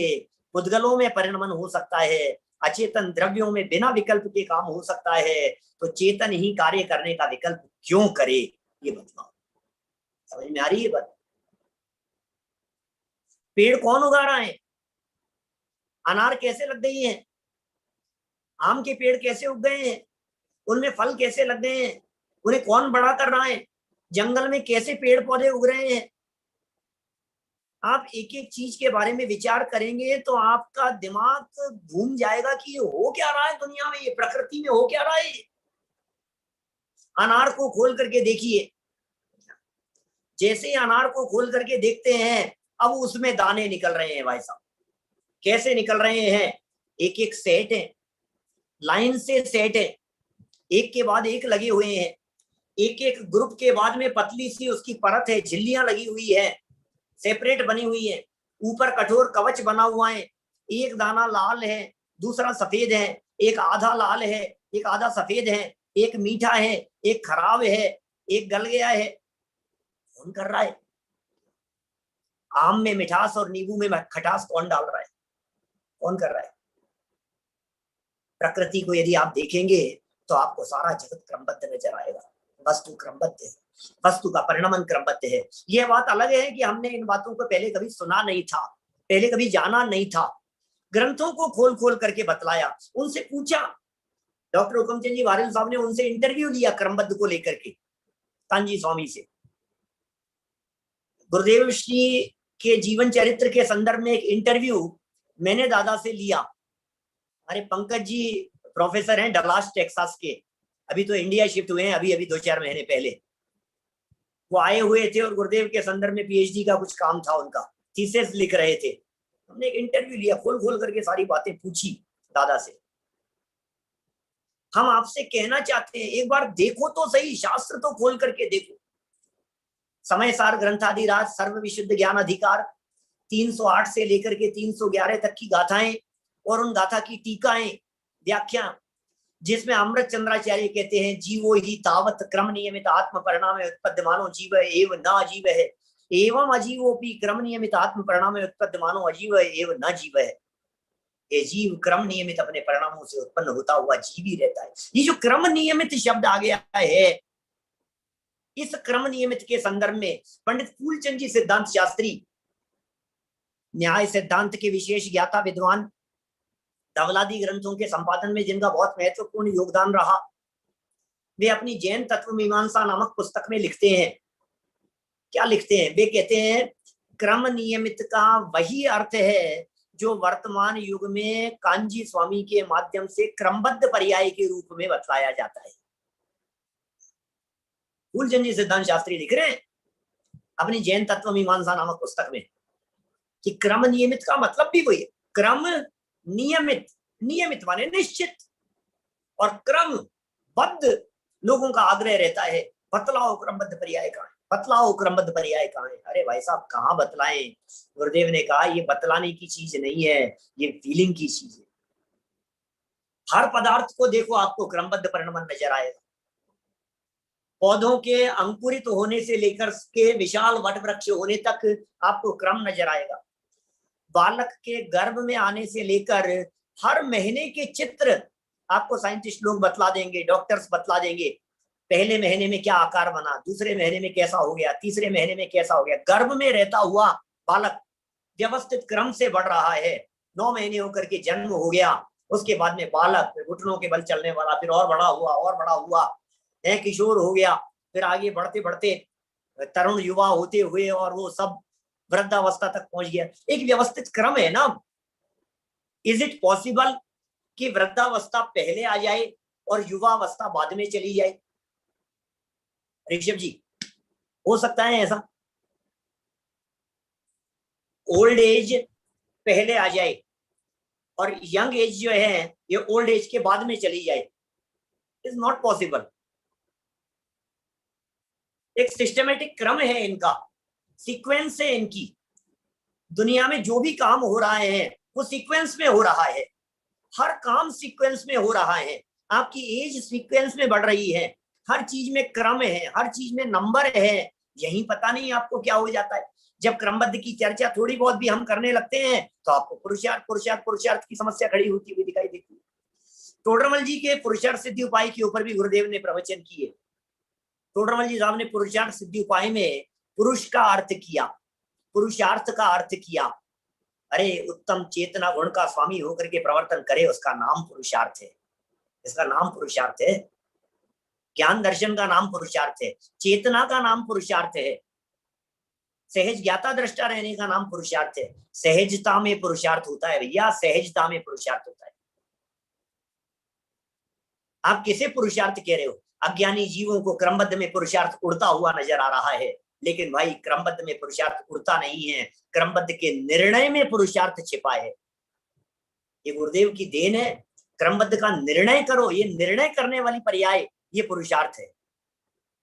पुद्गलों में परिणमन हो सकता है, अचेतन द्रव्यों में बिना विकल्प के काम हो सकता है, तो चेतन ही कार्य करने का विकल्प क्यों करे, ये बताओ। समझ में आ रही है बात। पेड़ कौन उगा रहा है, अनार कैसे लग गई है, आम के पेड़ कैसे उग गए हैं, उनमें फल कैसे लग गए हैं, उन्हें कौन बड़ा कर रहा है, जंगल में कैसे पेड़ पौधे उग रहे हैं। आप एक एक चीज के बारे में विचार करेंगे तो आपका दिमाग घूम जाएगा कि ये हो क्या रहा है दुनिया में, ये प्रकृति में हो क्या रहा है। अनार को खोल करके देखिए, जैसे ही अनार को खोल करके देखते हैं, अब उसमें दाने निकल रहे हैं भाई साहब। कैसे निकल रहे हैं? एक एक सेट है, लाइन से सेट है, एक के बाद एक लगे हुए हैं। एक एक ग्रुप के बाद में पतली सी उसकी परत है, झिल्लियां लगी हुई है, सेपरेट बनी हुई है, ऊपर कठोर कवच बना हुआ है। एक दाना लाल है, दूसरा सफेद है, एक आधा लाल है, एक आधा सफेद है, एक मीठा है, एक खराब है, एक गल गया है। कौन कर रहा है? आम में मिठास और नींबू में खटास कौन डाल रहा है? कौन कर रहा है? प्रकृति को यदि आप देखेंगे तो आपको सारा जगत क्रमबद्ध नजर आएगा। वस्तु क्रमबद्ध है, वस्तु का परिणमन क्रमबद्ध है। यह बात अलग है कि हमने इन बातों को पहले कभी सुना नहीं था, पहले कभी जाना नहीं था। ग्रंथों को खोल खोल करके बतलाया, उनसे पूछा। डॉक्टर हुकुमचंद जी वारिल साहब ने उनसे इंटरव्यू लिया क्रमबद्ध को लेकर के, कांजी स्वामी से। गुरुदेव श्री के जीवन चरित्र के संदर्भ में एक इंटरव्यू मैंने दादा से लिया। अरे पंकज जी प्रोफेसर हैं डलास टेक्सास के, अभी तो इंडिया शिफ्ट हुए हैं, अभी 2-4 महीने पहले वो आए हुए थे और गुरुदेव के संदर्भ में पीएचडी का कुछ काम था, उनका थीसिस लिख रहे थे। हमने एक इंटरव्यू लिया, खोल खोल करके सारी बातें पूछी दादा से। हम आपसे कहना चाहते हैं एक बार देखो तो सही, शास्त्र तो खोल करके देखो। समय सार ग्रंथादिराज सर्व विशुद्ध ज्ञान अधिकार 308 से लेकर के 311 तक की गाथाएं और उन गाथा की टीकाएं, व्याख्या, जिसमें अमृत चंद्राचार्य कहते हैं जीवो ही तावत क्रम नियमित आत्म परिणाम उत्पद्यमानो जीव एव न अजीव है, एवं अजीवोपि क्रम नियमित आत्म परिणाम उत्पद्यमानो अजीव एव न जीव है। ये जीव क्रम नियमित अपने परिणामों से उत्पन्न होता हुआ जीव ही रहता है। ये जो क्रम नियमित शब्द आ गया है, इस क्रम नियमित के संदर्भ में पंडित फूलचंद जी सिद्धांत शास्त्री, न्याय सिद्धांत के विशेष ज्ञाता विद्वान, धवलादी ग्रंथों के संपादन में जिनका बहुत महत्वपूर्ण योगदान रहा, वे अपनी जैन तत्व मीमांसा नामक पुस्तक में लिखते हैं। क्या लिखते हैं? वे कहते हैं क्रम नियमित का वही अर्थ है जो वर्तमान युग में कांजी स्वामी के माध्यम से क्रमबद्ध पर्याय के रूप में बतलाया जाता है। फूलचंद जी सिद्धांत शास्त्री लिख रहे हैं अपनी जैन तत्व मीमांसा नामक पुस्तक में कि क्रम नियमित का मतलब भी वही है। क्रम नियमित, नियमित माने निश्चित, और क्रमबद्ध लोगों का आग्रह रहता है। बतलाओ क्रमबद्ध पर्याय कहाँ है, बतलाओ क्रमबद्ध पर्याय कहाँ है। अरे भाई साहब कहाँ बतलाएं? गुरुदेव ने कहा ये बतलाने की चीज नहीं है, ये फीलिंग की चीज है। हर पदार्थ को देखो आपको क्रमबद्ध परिणमन नजर आएगा। पौधों के अंकुरित होने से लेकर के विशाल वट वृक्ष होने तक आपको क्रम नजर आएगा। बालक के गर्भ में आने से लेकर हर महीने के चित्र आपको साइंटिस्ट लोग बतला देंगे, डॉक्टर्स बतला देंगे। पहले महीने में क्या आकार बना, दूसरे महीने में कैसा हो गया, तीसरे महीने में कैसा हो गया। गर्भ में रहता हुआ बालक व्यवस्थित क्रम से बढ़ रहा है। 9 महीने होकर के जन्म हो गया, उसके बाद में बालक घुटनों के बल चलने वाला, फिर और बड़ा हुआ और बड़ा हुआ, किशोर हो गया, फिर आगे बढ़ते बढ़ते तरुण युवा होते हुए और वो सब वृद्धावस्था तक पहुंच गया। एक व्यवस्थित क्रम है ना। इज इट पॉसिबल कि वृद्धावस्था पहले आ जाए और युवावस्था बाद में चली जाए? ऋषभ जी, हो सकता है ऐसा? ओल्ड एज पहले आ जाए और यंग एज जो है ये ओल्ड एज के बाद में चली जाए? Is not possible. एक सिस्टमेटिक क्रम है इनका, सीक्वेंस है इनकी। दुनिया में जो भी काम हो रहा है वो सीक्वेंस में हो रहा है, हर काम सीक्वेंस में हो रहा है। आपकी एज सीक्वेंस में बढ़ रही है, हर चीज में क्रम है, हर चीज में नंबर है। यही पता नहीं आपको क्या हो जाता है। जब क्रमबद्ध की चर्चा थोड़ी बहुत भी हम करने लगते हैं तो आपको पुरुषार्थ पुरुषार्थ पुरुषार्थ की समस्या खड़ी होती हुई दिखाई देती है। टोडरमल जी के पुरुषार्थ सिद्धि उपाय के ऊपर भी गुरुदेव ने प्रवचन किए। टोडरमल जी साहब ने पुरुषार्थ सिद्धि उपाय में पुरुष का अर्थ किया, पुरुषार्थ का अर्थ किया। अरे उत्तम चेतना गुण का स्वामी होकर के प्रवर्तन करे, उसका नाम पुरुषार्थ है, इसका नाम पुरुषार्थ है। ज्ञान दर्शन का नाम पुरुषार्थ है, चेतना का नाम पुरुषार्थ है, सहज ज्ञाता दृष्टा रहने का नाम पुरुषार्थ है। सहजता में पुरुषार्थ होता है भैया, सहजता में पुरुषार्थ होता है। आप किसे पुरुषार्थ कह रहे हो? अज्ञानी जीवों को क्रमबद्ध में पुरुषार्थ उड़ता हुआ नजर आ रहा है। लेकिन भाई क्रमबद्ध में पुरुषार्थ उड़ता नहीं है, क्रमबद्ध के निर्णय में पुरुषार्थ छिपा है। ये गुरुदेव की देन है। क्रमबद्ध का निर्णय करो, ये निर्णय करने वाली पर्याय ये पुरुषार्थ है।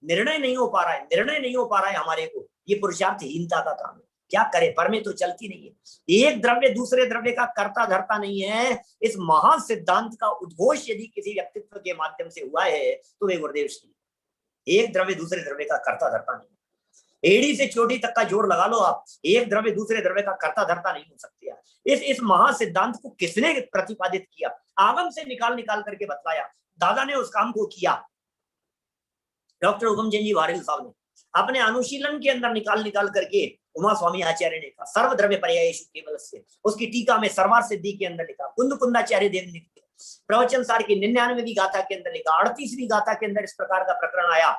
निर्णय नहीं हो पा रहा है, निर्णय नहीं हो पा रहा है हमारे को, ये पुरुषार्थहीनता का काम है। क्या करे, पर में तो चलती नहीं है। एक द्रव्य दूसरे द्रव्य का कर्ता धरता नहीं है। इस महान सिद्धांत का उद्घोष यदि किसी व्यक्तित्व के माध्यम से हुआ है तो वे गुरुदेव श्री। एक द्रव्य दूसरे द्रव्य का कर्ता धरता नहीं। एड़ी से चोटी तक का जोड़ लगा लो आप, एक द्रव्य दूसरे द्रव्य का कर्ता धरता नहीं हो सकती है। इस महान सिद्धांत को किसने प्रतिपादित किया? आगम से निकाल निकाल करके बतलाया। दादा ने उस काम को किया। डॉक्टर हुकुमचंद जी वारिल साहब ने अपने अनुशीलन के अंदर निकाल निकाल करके उमा स्वामी आचार्य ने कहा सर्व द्रव्य पर्यायेषु केवलस्य, उसकी टीका में सर्वार सिद्धि के अंदर लिखा, कुंद कुंदाचार्य देव ने प्रवचन सार की 99वीं गाथा के अंदर लिखा, 38वीं गाथा के अंदर इस प्रकार का प्रकरण आया।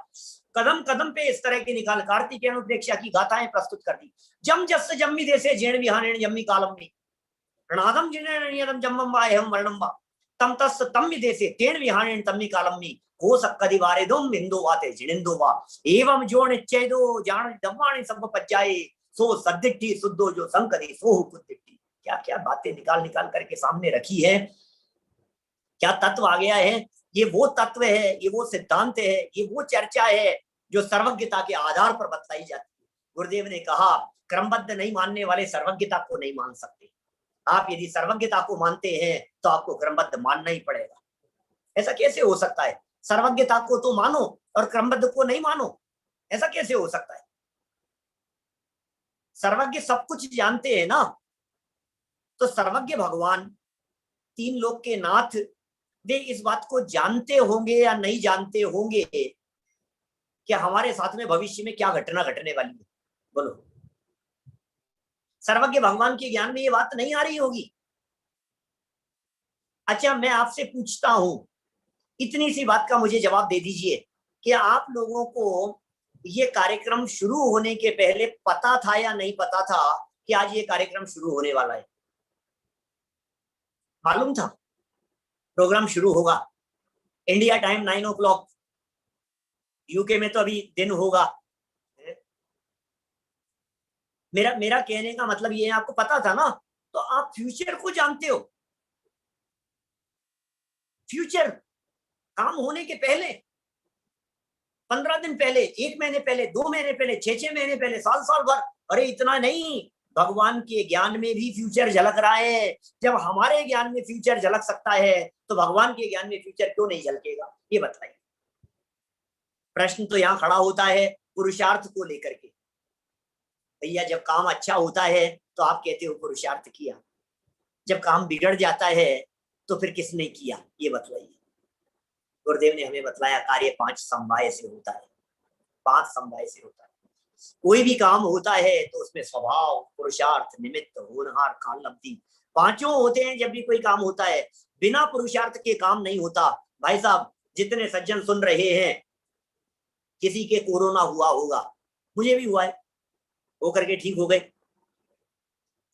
कदम कदम पे इस तरह की निकाल कार्तिकेय प्रेक्षा की गाथाएं प्रस्तुत कर दी। जम जस जम्मी देशे जेण विहानेण जम्मी कालम्मी ऋणादम जिनेण जम्मम वायहम वर्णम तम तस् तम विदेशे तेण विहानेण तम्मी कालम्मी को सक्कदि वारेदुम बिंदु वाते जिनिंदु वा एवं जो निश्चयदो जान दम्माणि सब पज्जाए सो सद्दिट्ठी सुद्धो जो संकदि सोहु कुद्दिट्ठी। क्या क्या बातें निकाल निकाल करके सामने रखी है, क्या तत्व आ गया है। ये वो तत्व है, ये वो सिद्धांत है, ये वो चर्चा है जो सर्वज्ञता के आधार पर बतलाई जाती है। गुरुदेव ने कहा क्रमबद्ध नहीं मानने वाले सर्वज्ञता को नहीं मान सकते। आप यदि सर्वज्ञता को मानते हैं तो आपको क्रमबद्ध मानना ही पड़ेगा। ऐसा कैसे हो सकता है? सर्वज्ञता को तो मानो और क्रमबद्ध को नहीं मानो, ऐसा कैसे हो सकता है? सर्वज्ञ सब कुछ जानते हैं ना, तो सर्वज्ञ भगवान तीन लोक के नाथ वे इस बात को जानते होंगे या नहीं जानते होंगे कि हमारे साथ में भविष्य में क्या घटना घटने वाली है? बोलो, सर्वज्ञ भगवान के ज्ञान में ये बात नहीं आ रही होगी। अच्छा, मैं आपसे पूछता हूं, इतनी सी बात का मुझे जवाब दे दीजिए कि आप लोगों को ये कार्यक्रम शुरू होने के पहले पता था या नहीं पता था कि आज ये कार्यक्रम शुरू होने वाला है? मालूम था प्रोग्राम शुरू होगा। इंडिया टाइम 9 o'clock, यूके में तो अभी दिन होगा। मेरा कहने का मतलब ये है, आपको पता था ना, तो आप फ्यूचर को जानते हो। फ्यूचर काम होने के पहले 15 दिन पहले, 1 महीने पहले, 2 महीने पहले, 6 महीने पहले, साल भर। अरे इतना नहीं, भगवान के ज्ञान में भी फ्यूचर झलक रहा है। जब हमारे ज्ञान में फ्यूचर झलक सकता है तो भगवान के ज्ञान में फ्यूचर क्यों नहीं झलकेगा? ये बताइए। प्रश्न तो यहाँ खड़ा होता है पुरुषार्थ को लेकर के। भैया, जब काम अच्छा होता है तो आप कहते हो पुरुषार्थ किया, जब काम बिगड़ जाता है तो फिर किसने किया? ये बतलाइए। गुरुदेव ने हमें बतलाया कार्य 5 समवाय से होता है। 5 समवाय से होता है। कोई भी काम होता है तो उसमें स्वभाव, पुरुषार्थ, निमित्त, होनहार, काल अवधि, 5 होते हैं। जब भी कोई काम होता है, बिना पुरुषार्थ के काम नहीं होता। भाई साहब, जितने सज्जन सुन रहे हैं, किसी के कोरोना हुआ होगा, मुझे भी हुआ है, हो करके ठीक हो गए,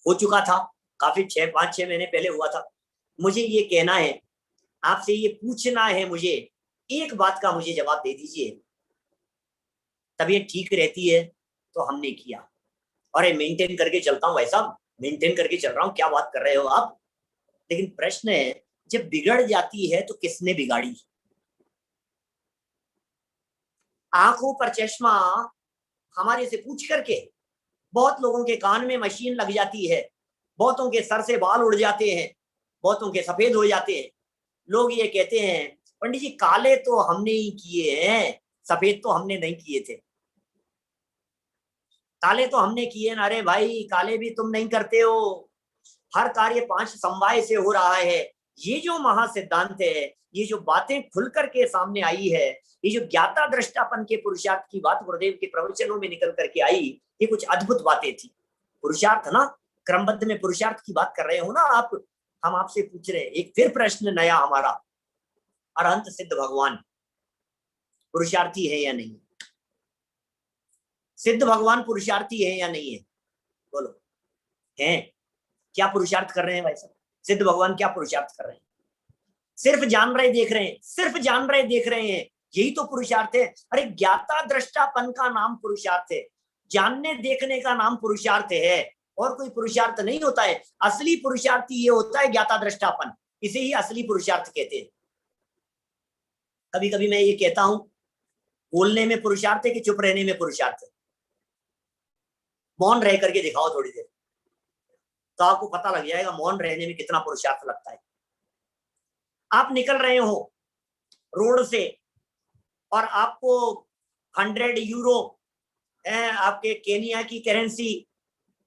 हो चुका था काफी 5-6 महीने पहले हुआ था। मुझे ये कहना है, आपसे ये पूछना है, मुझे एक बात का मुझे जवाब दे दीजिए। तबीयत ठीक रहती है तो हमने किया, और मेंटेन करके चलता हूँ। ऐसा मेंटेन करके चल रहा हूँ, क्या बात कर रहे हो आप? लेकिन प्रश्न है, जब बिगड़ जाती है तो किसने बिगाड़ी? आंखों पर चश्मा हमारे से पूछ करके, बहुत लोगों के कान में मशीन लग जाती है, बहुतों के सर से बाल उड़ जाते हैं, बहुतों के सफेद हो जाते हैं। लोग ये कहते हैं, पंडित जी काले तो हमने ही किए हैं, सफेद तो हमने नहीं किए थे। काले तो हमने किए ना। अरे भाई, काले भी तुम नहीं करते हो। हर कार्य 5 समवाय से हो रहा है। ये जो महासिद्धांत है, ये जो बातें खुल करके सामने आई है, ये जो ज्ञाता दृष्टापन के पुरुषार्थ की बात गुरुदेव के प्रवचनों में निकल करके आई, ये कुछ अद्भुत बातें थी। पुरुषार्थ ना, क्रमबद्ध में पुरुषार्थ की बात कर रहे हो ना आप। हम आपसे पूछ रहे हैं, एक फिर प्रश्न नया हमारा, अरहंत सिद्ध भगवान पुरुषार्थी है या नहीं? सिद्ध भगवान पुरुषार्थी है या नहीं है? बोलो, हैं? क्या पुरुषार्थ कर रहे हैं भाई साहब? सिद्ध भगवान क्या पुरुषार्थ कर रहे हैं? सिर्फ जान रहे देख रहे हैं, सिर्फ जान रहे देख रहे हैं, यही तो पुरुषार्थ है। अरे ज्ञाता दृष्टापन का नाम पुरुषार्थ है। जानने देखने का नाम पुरुषार्थ है, और कोई पुरुषार्थ नहीं होता है। असली पुरुषार्थ ये होता है ज्ञाता दृष्टापन, इसे ही असली पुरुषार्थ कहते हैं। कभी कभी मैं ये कहता हूं, बोलने में पुरुषार्थ है कि चुप रहने में पुरुषार्थ है? मौन रह करके दिखाओ थोड़ी देर, तो आपको पता लग जाएगा मौन रहने में कितना पुरुषार्थ लगता है। आप निकल रहे हो रोड से और आपको 100 यूरो, आपके केनिया की करेंसी,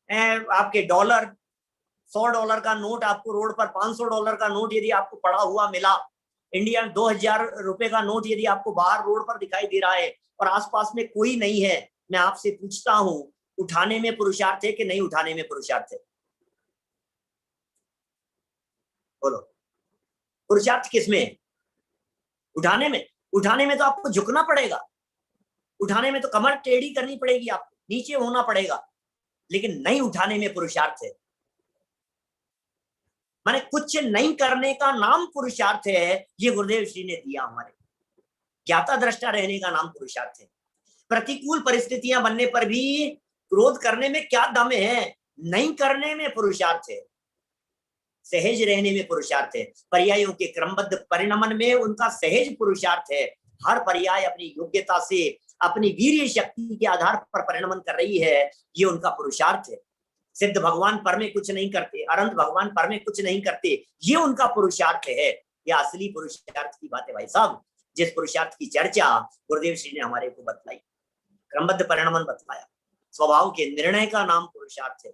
आपके डॉलर, $100 का नोट आपको रोड पर, $500 का नोट यदि आपको पड़ा हुआ मिला, इंडिया में 2000 रुपए का नोट यदि आपको बाहर रोड पर दिखाई दे रहा है और आसपास में कोई नहीं है, मैं आपसे पूछता हूं, उठाने में पुरुषार्थ है कि नहीं उठाने में पुरुषार्थ है? बोलो, पुरुषार्थ किसमें है? उठाने में। उठाने में तो आपको झुकना पड़ेगा, उठाने में तो कमर टेढ़ी करनी पड़ेगी, आपको नीचे होना पड़ेगा, लेकिन नहीं उठाने में पुरुषार्थ है। माने कुछ नहीं करने का नाम पुरुषार्थ है, ये गुरुदेव श्री ने दिया हमारे। ज्ञाता दृष्टा रहने का नाम पुरुषार्थ है। प्रतिकूल परिस्थितियां बनने पर भी क्रोध करने में क्या दम है? नहीं करने में पुरुषार्थ है। सहज रहने में पुरुषार्थ है। पर्यायों के क्रमबद्ध परिणमन में उनका सहज पुरुषार्थ है। हर पर्याय अपनी योग्यता से, अपनी वीर्य शक्ति के आधार पर परिणमन कर रही है, ये उनका पुरुषार्थ है। सिद्ध भगवान पर में कुछ नहीं करते, अनंत भगवान पर में कुछ नहीं करते, ये उनका पुरुषार्थ है। यह असली पुरुषार्थ की बात है भाई साहब, जिस पुरुषार्थ की चर्चा गुरुदेव श्री ने हमारे को बतलाई, क्रमबद्ध परिणमन बतलाया। स्वभाव के निर्णय का नाम पुरुषार्थ है।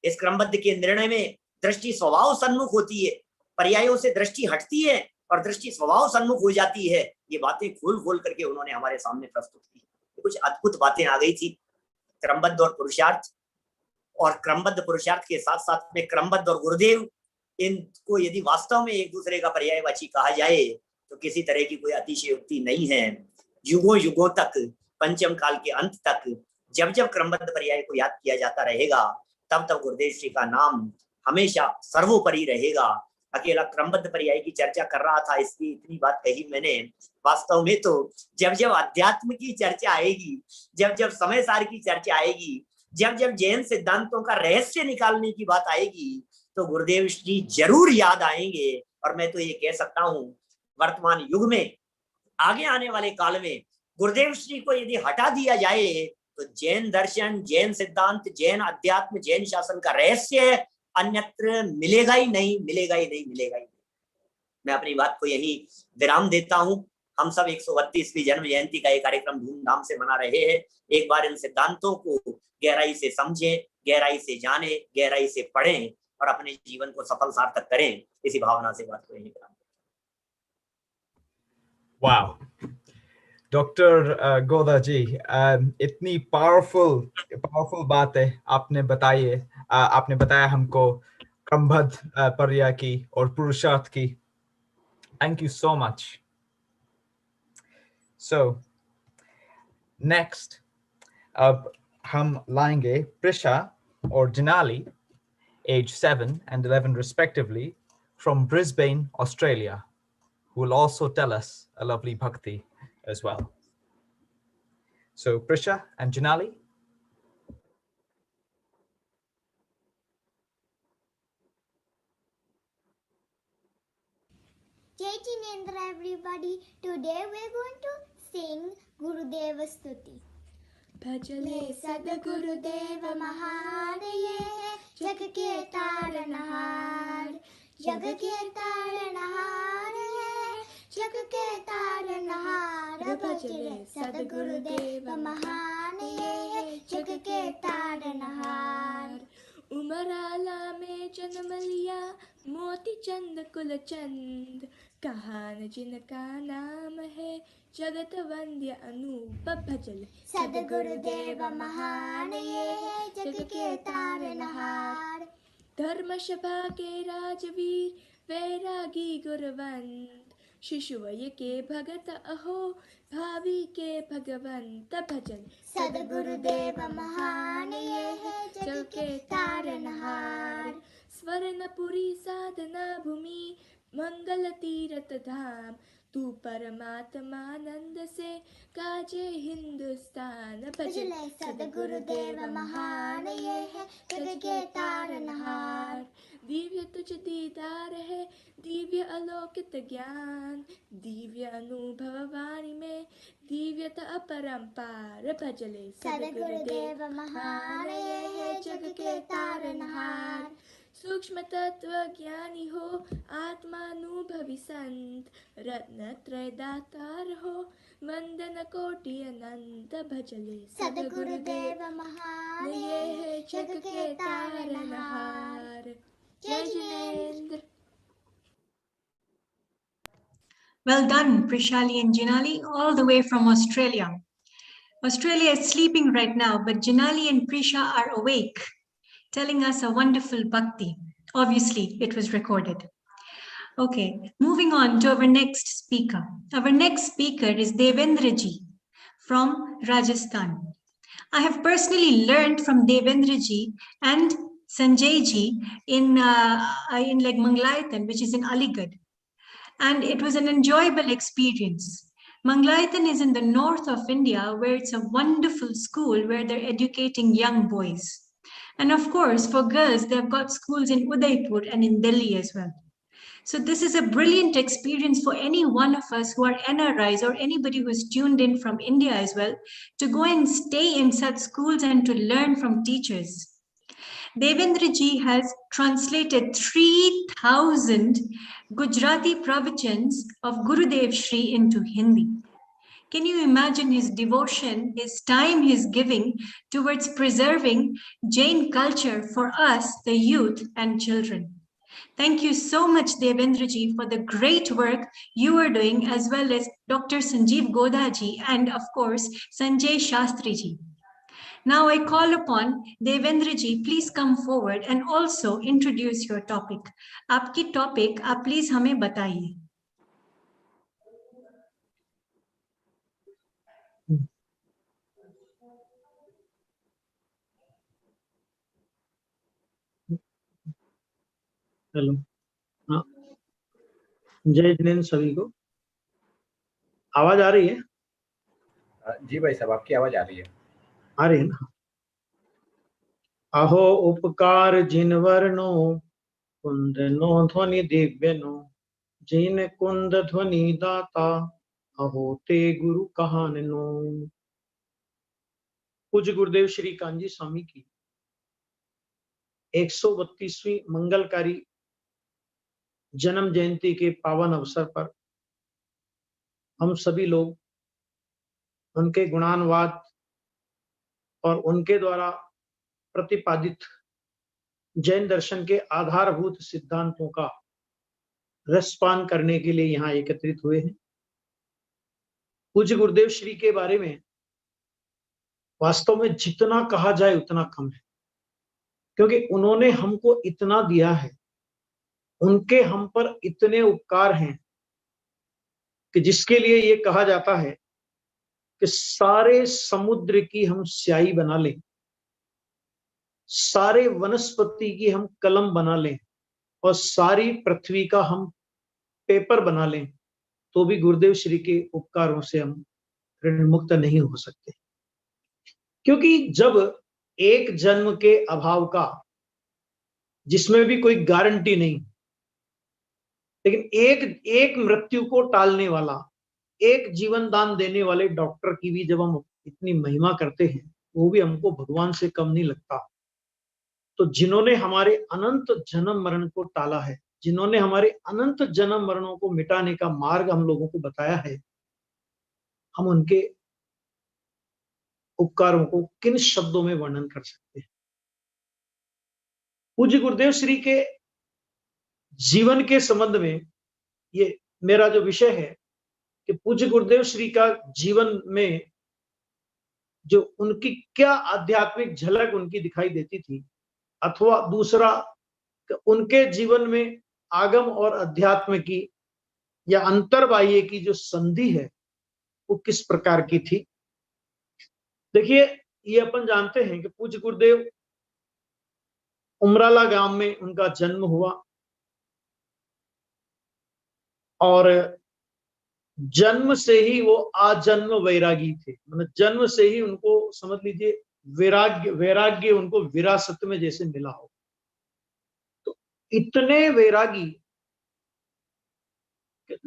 इस क्रमबद्ध के निर्णय में दृष्टि स्वभाव सन्मुख होती है, पर्यायों से दृष्टि हटती है और दृष्टि स्वभाव सन्मुख हो जाती है। ये बातें खोल खोल करके उन्होंने हमारे सामने प्रस्तुत की। कुछ अद्भुत बातें आ गई थी। क्रमबद्ध और पुरुषार्थ, और क्रमबद्ध पुरुषार्थ के साथ साथ में क्रमबद्ध और गुरुदेव, इनको यदि वास्तव में एक दूसरे का पर्यायवाची कहा जाए तो किसी तरह की कोई अतिशयोक्ति नहीं है। युगों युगों तक, पंचम काल के अंत तक, जब जब क्रमबद्ध पर्याय को याद किया जाता रहेगा, तब तब गुरुदेव श्री का नाम हमेशा सर्वोपरि रहेगा। अकेला क्रमबद्ध पर्याय की चर्चा कर रहा था, इसकी इतनी बात कही मैंने। वास्तव में तो जब जब अध्यात्म की चर्चा आएगी, जब जब समय सार की चर्चा आएगी, जब जब जैन सिद्धांतों का रहस्य निकालने की बात आएगी, तो गुरुदेव श्री जरूर याद आएंगे। और मैं तो ये कह सकता हूं, वर्तमान युग में, आगे आने वाले काल में गुरुदेव श्री को यदि हटा दिया जाए तो जैन दर्शन, जैन सिद्धांत, जैन अध्यात्म, जैन शासन का रहस्य अन्यत्र मिलेगा ही नहीं, मिलेगा ही नहीं, मिलेगा ही नहीं। मैं अपनी बात को यही विराम देता हूं। हम सब 132वीं जन्म जयंती का एक कार्यक्रम धूमधाम से मना रहे हैं। एक बार इन सिद्धांतों को गहराई से समझें, गहराई से जानें, गहराई से पढ़ें और अपने जीवन को सफल सार्थक करें। इसी भावना से बात को यही विराम। वाओ, डॉक्टर गोदा जी, इतनी पावरफुल बात है आपने बताई है। आपने बताया हमको क्रमबद्ध पर्याय की और पुरुषार्थ की। Thank you so much. So next अब हम लाएंगे प्रिशा और जनाली, age 7 and 11 respectively, from Brisbane, Australia, who will also tell us a lovely bhakti as well. So Prisha and Janali. Jai Jinendra everybody. Today we're going to sing Gurudeva Stuti. भजले सदगुरुदेव महान, ये है जग के तारनहार, जग के तारनहार है, जग के तारनहार। भजले सदगुरुदेव महान, ये है जग के तारनहार। उमराला में जन्म लिया मोती चंद कुलचंद, कहान जिनका नाम है जगत वंद्य अनूप। भजल सदगुरुदेव महान, ये है जग के तारनहार। धर्म सभा के राजवीर वैरागी गुरवंत, शिशुवय के भगत अहो भावी के भगवंत। भजन सदगुरुदेव महान, ये है जग के तारनहार। स्वर्णपुरी साधना भूमि मंगल तीरथ धाम, तू परमात्मानंद से काजे हिंदुस्तान भजले सदगुरुदेव महान ये है जग के तारनहार। दिव्य तुझ दीदार है दिव्य अलौकिक ज्ञान, दिव्य अनुभव वाणी में दिव्यत अपरंपार भजले सदगुरुदेव महान ये है जग के तारनहार। सूक्ष्म तत्व ज्ञानी हो आत्मानुभवी संत, रत्न त्रय दातार हो वंदन कोटि अनंत भजले सदगुरुदेव महान ये है जग के तारनहार। जय Jinendra. Well done, Prishali and Jinali, all the way from Australia. Australia is sleeping right now, but Jinali and Prisha are awake, telling us a wonderful bhakti. Obviously, it was recorded. Okay, moving on to our next speaker. Our next speaker is Devendra Ji from Rajasthan. I have personally learned from Devendra Ji and Sanjay Ji in like Manglayatan, which is in Aligarh. And it was an enjoyable experience. Manglayatan is in the north of India, where it's a wonderful school where they're educating young boys. And of course, for girls, they've got schools in Udaipur and in Delhi as well. So this is a brilliant experience for any one of us who are NRIs or anybody who is tuned in from India as well, to go and stay in such schools and to learn from teachers. Devendra Ji has translated 3,000 Gujarati pravachans of Gurudev Shri into Hindi. Can you imagine his devotion, his time he's giving towards preserving Jain culture for us, the youth and children? Thank you so much, Devendra Ji, for the great work you are doing, as well as Dr. Sanjeev Godha Ji and, of course, Sanjay Shastri Ji. Now I call upon Devendra Ji, please come forward and also introduce your topic. आपकी topic आप please हमें बताइए. Hello, हाँ, जय जिनेंद्र सभी को। आवाज आ रही है? जी भाई साहब, आपकी आवाज आ रही है। आ रही है ना? अहो उपकार जिन वर्णो कुंद नो ध्वनि दिव्य नो, जिन कुंद ध्वनि दाता अहो ते गुरु कहान नो। पूज्य गुरुदेव श्री कांजी स्वामी की 132वीं मंगलकारी जन्म जयंती के पावन अवसर पर हम सभी लोग उनके गुणानुवाद और उनके द्वारा प्रतिपादित जैन दर्शन के आधारभूत सिद्धांतों का रसपान करने के लिए यहाँ एकत्रित हुए हैं। पूज्य गुरुदेव श्री के बारे में वास्तव में जितना कहा जाए उतना कम है, क्योंकि उन्होंने हमको इतना दिया है, उनके हम पर इतने उपकार हैं कि जिसके लिए ये कहा जाता है कि सारे समुद्र की हम स्याही बना लें, सारे वनस्पति की हम कलम बना लें और सारी पृथ्वी का हम पेपर बना लें, तो भी गुरुदेव श्री के उपकारों से हम ऋण मुक्त नहीं हो सकते। क्योंकि जब एक जन्म के अभाव का, जिसमें भी कोई गारंटी नहीं, लेकिन एक मृत्यु को टालने वाला, एक जीवन दान देने वाले डॉक्टर की भी जब हम इतनी महिमा करते हैं, वो भी हमको भगवान से कम नहीं लगता। तो जिन्होंने हमारे अनंत जन्म मरण को टाला है, जिन्होंने हमारे अनंत जन्म मरणों को मिटाने का मार्ग हम लोगों को बताया है, हम उनके उपकारों को किन शब्दों में वर्णन कर सकते हैं। पूज्य गुरुदेव श्री के जीवन के संबंध में ये मेरा जो विषय है कि पूज्य गुरुदेव श्री का जीवन में जो उनकी क्या आध्यात्मिक झलक उनकी दिखाई देती थी, अथवा दूसरा उनके जीवन में आगम और अध्यात्म की या अंतर्बाह्य की जो संधि है वो किस प्रकार की थी। देखिए, ये अपन जानते हैं कि पूज्य गुरुदेव उमराला गांव में उनका जन्म हुआ और जन्म से ही वो आजन्म वैरागी थे, मतलब जन्म से ही उनको समझ लीजिए वैराग्य उनको विरासत में जैसे मिला हो। तो इतने वैरागी,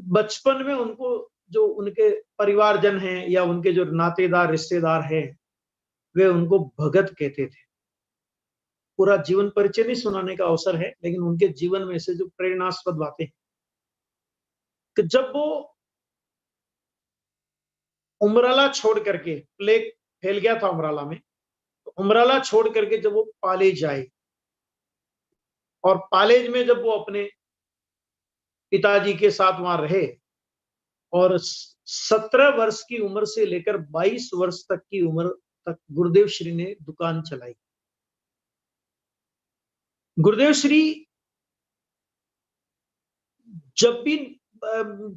बचपन में उनको जो उनके परिवारजन हैं या उनके जो नातेदार रिश्तेदार हैं, वे उनको भगत कहते थे। पूरा जीवन परिचय नहीं सुनाने का अवसर है, लेकिन उनके जीवन में से जो प्रेरणास्पद बातें हैं कि जब वो उमराला छोड़ करके, प्लेग फैल गया था उमराला में, तो उमराला छोड़ करके जब वो पालेज आए, और पालेज में जब वो अपने पिताजी के साथ वहां रहे, और 17 वर्ष की उम्र से लेकर 22 वर्ष तक की उम्र तक गुरुदेव श्री ने दुकान चलाई। गुरुदेव श्री जब भी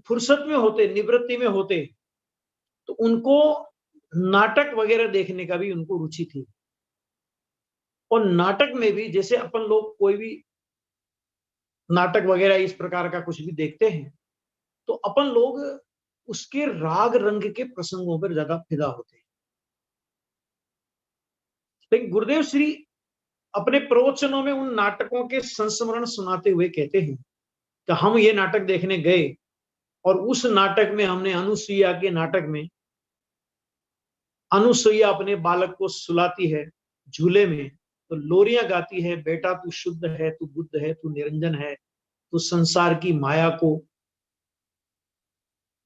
फुर्सत में होते, निवृत्ति में होते, तो उनको नाटक वगैरह देखने का भी उनको रुचि थी। और नाटक में भी जैसे अपन लोग कोई भी नाटक वगैरह इस प्रकार का कुछ भी देखते हैं, तो अपन लोग उसके राग रंग के प्रसंगों पर ज्यादा फिदा होते हैं। लेकिन गुरुदेव श्री अपने प्रवचनों में उन नाटकों के संस्मरण सुनाते हुए कहते हैं कि हम ये नाटक देखने गए, और उस नाटक में हमने अनुसुईया के नाटक में अनुसुईया अपने बालक को सुलाती है झूले में, तो लोरियां गाती है, बेटा तू शुद्ध है, तू बुद्ध है, तू निरंजन है, तू संसार की माया को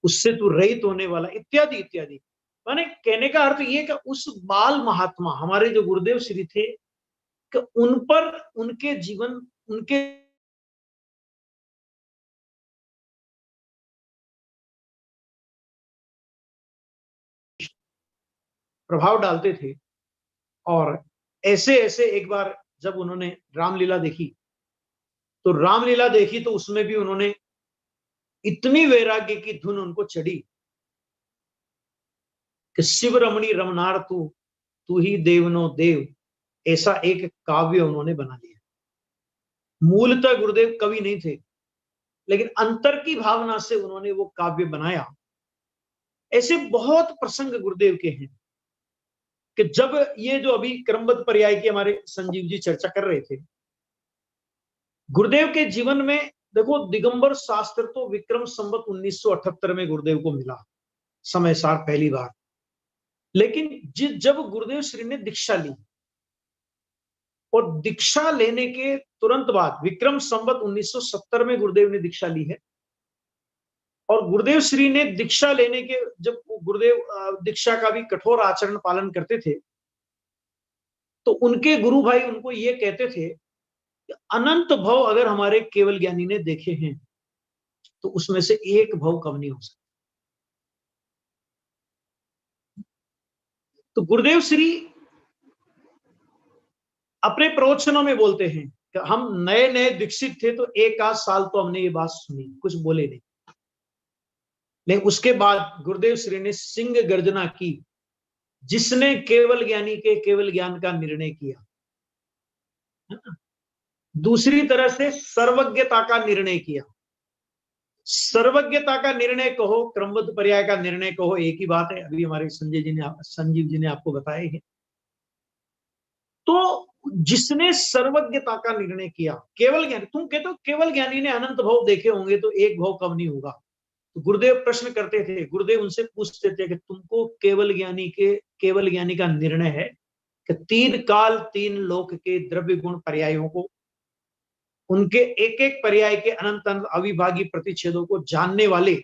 उससे तू रहित होने वाला, इत्यादि इत्यादि। माने कहने का अर्थ ये कि उस बाल महात्मा हमारे जो गुरुदेव श्री थे, कि उन पर उनके जीवन, उनके प्रभाव डालते थे। और ऐसे ऐसे एक बार जब उन्होंने रामलीला देखी, तो रामलीला देखी तो उसमें भी उन्होंने इतनी वैराग्य की धुन उनको चढ़ी कि शिव रमणी रमनार तू, तू ही देवनो देव, ऐसा एक काव्य उन्होंने बना लिया। मूलतः गुरुदेव कवि नहीं थे, लेकिन अंतर की भावना से उन्होंने वो काव्य बनाया। ऐसे बहुत प्रसंग गुरुदेव के हैं कि जब ये जो अभी क्रमबद्ध पर्याय की हमारे संजीव जी चर्चा कर रहे थे, गुरुदेव के जीवन में देखो, दिगंबर शास्त्र तो विक्रम संवत 1978 में गुरुदेव को मिला, समय सार पहली बार। लेकिन जब गुरुदेव श्री ने दीक्षा ली, और दीक्षा लेने के तुरंत बाद विक्रम संवत 1970 में गुरुदेव ने दीक्षा ली है, और गुरुदेव श्री ने दीक्षा लेने के, जब गुरुदेव दीक्षा का भी कठोर आचरण पालन करते थे, तो उनके गुरु भाई उनको ये कहते थे कि अनंत भव अगर हमारे केवल ज्ञानी ने देखे हैं, तो उसमें से एक भव कम नहीं हो सकता। तो गुरुदेव श्री अपने प्रवचनों में बोलते हैं कि हम नए नए दीक्षित थे, तो एक आध साल तो हमने ये बात सुनी, कुछ बोले नहीं, लेकिन उसके बाद गुरुदेव श्री ने सिंह गर्जना की, जिसने केवल ज्ञानी के केवल ज्ञान का निर्णय किया। दूसरी तरह से सर्वज्ञता का निर्णय किया। सर्वज्ञता का निर्णय कहो, क्रमबद्ध पर्याय का निर्णय कहो, एक ही बात है। अभी हमारे संजीव जी ने आपको बताए हैं। तो जिसने सर्वज्ञता का निर्णय किया, केवल ज्ञानी, तुम कहते हो केवल ज्ञानी ने अनंत भव देखे होंगे, तो एक भव कम नहीं होगा। तो गुरुदेव प्रश्न करते थे, गुरुदेव उनसे पूछते थे कि तुमको केवल ज्ञानी का निर्णय है कि 3 काल 3 लोक के द्रव्य गुण पर्यायों को, उनके एक एक पर्याय के अनंत अनंत अविभागी प्रतिच्छेदों को जानने वाले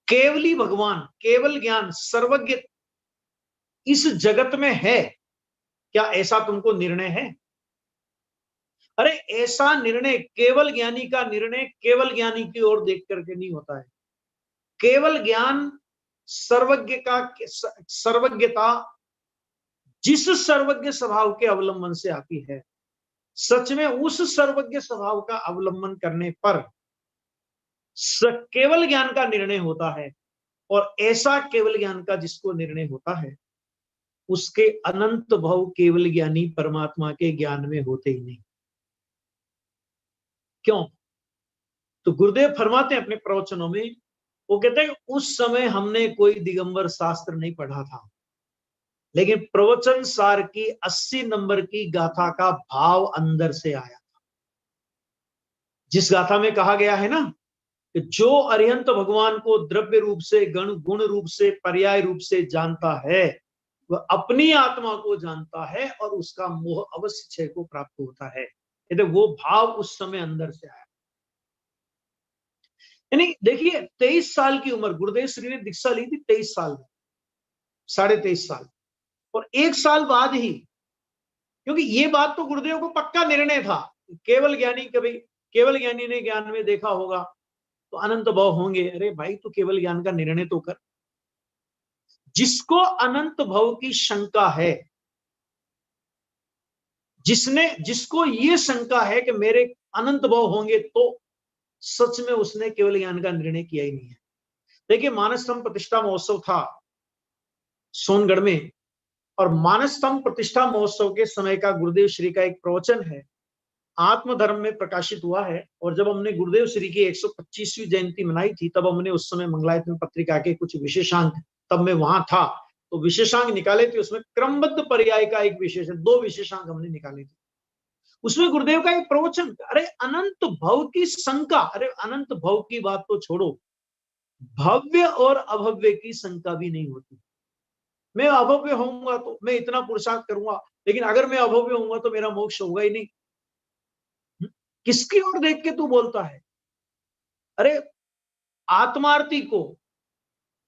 केवली भगवान, केवल ज्ञान, सर्वज्ञ इस जगत में है क्या? ऐसा तुमको निर्णय है? अरे ऐसा निर्णय, केवल ज्ञानी का निर्णय केवल ज्ञानी की ओर देख करके नहीं होता है। केवल ज्ञान, सर्वज्ञता जिस सर्वज्ञ स्वभाव के अवलंबन से आती है, सच में उस सर्वज्ञ स्वभाव का अवलंबन करने पर केवल ज्ञान का निर्णय होता है। और ऐसा केवल ज्ञान का जिसको निर्णय होता है, उसके अनंत भव केवल ज्ञानी परमात्मा के ज्ञान में होते ही नहीं। क्यों? तो गुरुदेव फरमाते हैं अपने प्रवचनों में वो कहते हैं उस समय हमने कोई दिगंबर शास्त्र नहीं पढ़ा था, लेकिन प्रवचन सार की 80 नंबर की गाथा का भाव अंदर से आया था। जिस गाथा में कहा गया है ना कि जो अरिहंत भगवान को द्रव्य रूप से, गुण रूप से, पर्याय रूप से जानता है, वह अपनी आत्मा को जानता है और उसका मोह अवश्य क्षय को प्राप्त होता है। यदि वो भाव उस समय अंदर से आया। यानी देखिए 23 साल की उम्र, गुरुदेव श्री ने दीक्षा ली थी 23 साल में, 23.5 साल, और 1 साल बाद ही, क्योंकि ये बात तो गुरुदेव को पक्का निर्णय था, केवल ज्ञानी, कभी केवल ज्ञानी ने ज्ञान में देखा होगा तो अनंत भव होंगे। अरे भाई तू केवल ज्ञान का निर्णय तो कर। जिसको अनंत भव की शंका है, जिसको ये शंका है कि मेरे अनंत भव होंगे, तो सच में उसने केवल ज्ञान का निर्णय किया ही नहीं है। देखिए मानस स्तंभ प्रतिष्ठा महोत्सव था सोनगढ़ में, और मानस स्तंभ प्रतिष्ठा महोत्सव के समय का गुरुदेव श्री का एक प्रवचन है, आत्मधर्म में प्रकाशित हुआ है। और जब हमने गुरुदेव श्री की 125वीं जयंती मनाई थी, तब हमने उस समय मंगलायतन पत्रिका के कुछ विशेषांक, तब मैं वहां था तो विशेषांक निकाले थे। उसमें क्रमबद्ध पर्याय का एक विशेषण, 2 विशेषांक हमने निकाले थे। उसमें गुरुदेव का एक प्रवचन, अरे अनंत भव की शंका, अरे अनंत भव की बात तो छोड़ो, भव्य और अभव्य की शंका भी नहीं होती। मैं अभव्य होऊंगा तो मैं इतना पुरुषार्थ करूंगा, लेकिन अगर मैं अभव्य होऊंगा तो मेरा मोक्ष होगा ही नहीं। किसकी ओर देख के तू बोलता है? अरे आत्मार्थी को,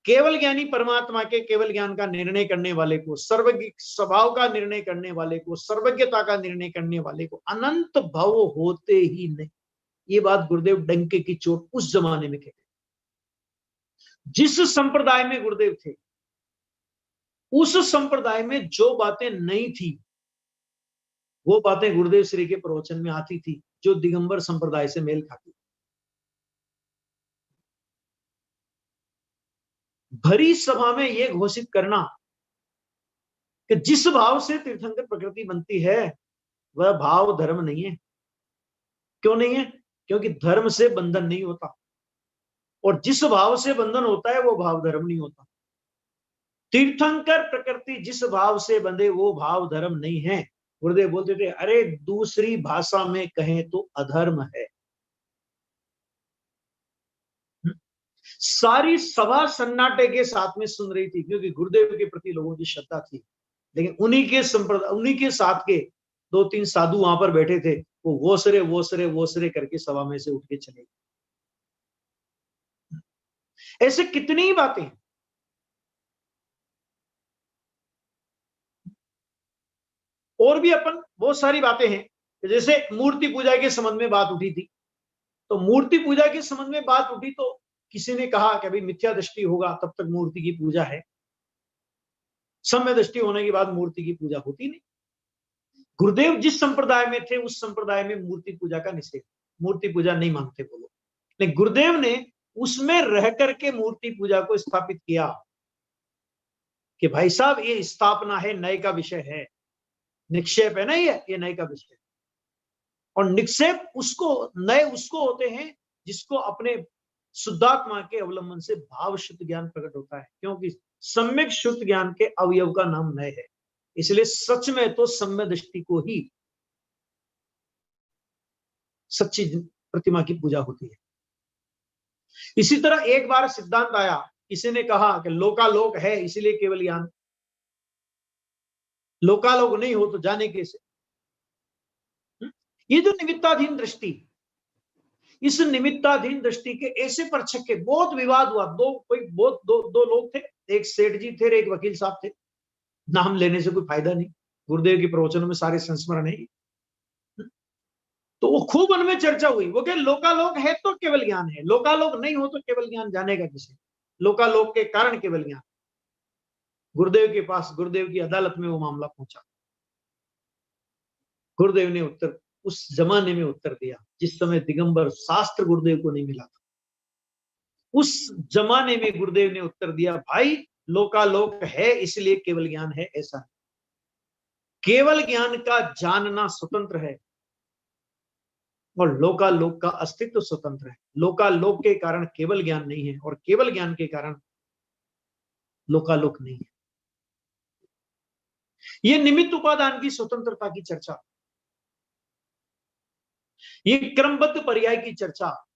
केवल ज्ञानी परमात्मा के केवल ज्ञान का निर्णय करने वाले को, सर्वज्ञ स्वभाव का निर्णय करने वाले को, सर्वज्ञता का निर्णय करने वाले को अनंत भव होते ही नहीं। ये बात गुरुदेव डंके की चोट उस जमाने में कहते। जिस संप्रदाय में गुरुदेव थे, उस संप्रदाय में जो बातें नहीं थी, वो बातें गुरुदेव श्री के प्रवचन में आती थी, जो दिगंबर संप्रदाय से मेल खाती। भरी सभा में यह घोषित करना कि जिस भाव से तीर्थंकर प्रकृति बनती है वह भाव धर्म नहीं है। क्यों नहीं है? क्योंकि धर्म से बंधन नहीं होता, और जिस भाव से बंधन होता है वो भाव धर्म नहीं होता। तीर्थंकर प्रकृति जिस भाव से बंधे वो भाव धर्म नहीं है। गुरुदेव बोलते थे, अरे दूसरी भाषा में कहें तो अधर्म है। सारी सभा सन्नाटे के साथ में सुन रही थी, क्योंकि गुरुदेव के प्रति लोगों की श्रद्धा थी। लेकिन उन्हीं के साथ के 2-3 साधु वहां पर बैठे थे, वो वोसरे वोसरे वोसरे करके सभा में से उठ के चले गए। ऐसे कितनी ही बातें। और भी अपन बहुत सारी बातें हैं, जैसे मूर्ति पूजा के संबंध में बात उठी थी। तो मूर्ति पूजा के संबंध में बात उठी तो किसी ने कहा कि अभी मिथ्या दृष्टि होगा तब तक मूर्ति की पूजा है, सम्य दृष्टि होने के बाद मूर्ति की पूजा होती नहीं। गुरुदेव जिस संप्रदाय में थे उस संप्रदाय में मूर्ति पूजा का निषेध, मूर्ति पूजा नहीं मानते वो लोग। लेकिन गुरुदेव ने उसमें रह करके मूर्ति पूजा को स्थापित किया कि भाई साहब ये स्थापना है, नए का विषय है, निक्षेप है ना, ये नए का विषय। और निक्षेप उसको होते हैं जिसको अपने शुद्धात्मा के अवलंबन से भाव शुद्ध ज्ञान प्रकट होता है, क्योंकि सम्यक शुद्ध ज्ञान के अवयव का नाम नए है। इसलिए सच में तो सम्य दृष्टि को ही सच्ची प्रतिमा की पूजा होती है। इसी तरह एक बार सिद्धांत आया, किसी ने कहा कि लोकालोक है इसलिए केवल ज्ञान, लोकालोक नहीं हो तो जाने कैसे। ये जो निमित्ताधीन दृष्टि, इस निमित्ताधीन दृष्टि के ऐसे परछक के बहुत विवाद हुआ। दो लोग थे, एक सेठ जी थे, एक वकील साहब थे। नाम लेने से कोई फायदा नहीं, गुरुदेव के प्रवचनों में सारे संस्मरण है। तो वो खूब उनमें चर्चा हुई। वो कहे लोकालोक है तो केवल ज्ञान है, लोकालोक नहीं हो तो केवल ज्ञान जानेगा किसे। लोकालोक के कारण केवल ज्ञान। गुरुदेव के पास, गुरुदेव की अदालत में वो मामला पहुंचा। गुरुदेव ने उत्तर उस जमाने में उत्तर दिया जिस समय दिगंबर शास्त्र गुरुदेव को नहीं मिला था। उस जमाने में गुरुदेव ने उत्तर दिया, भाई लोकालोक है इसलिए केवल ज्ञान है, ऐसा नहीं। केवल ज्ञान का जानना स्वतंत्र है, और लोकालोक का अस्तित्व स्वतंत्र है। लोकालोक के कारण केवल ज्ञान नहीं है और केवल ज्ञान के कारण लोकालोक नहीं है। ये निमित्त उपादान की स्वतंत्रता की चर्चा, ये क्रमबद्ध पर्याय की चर्चा,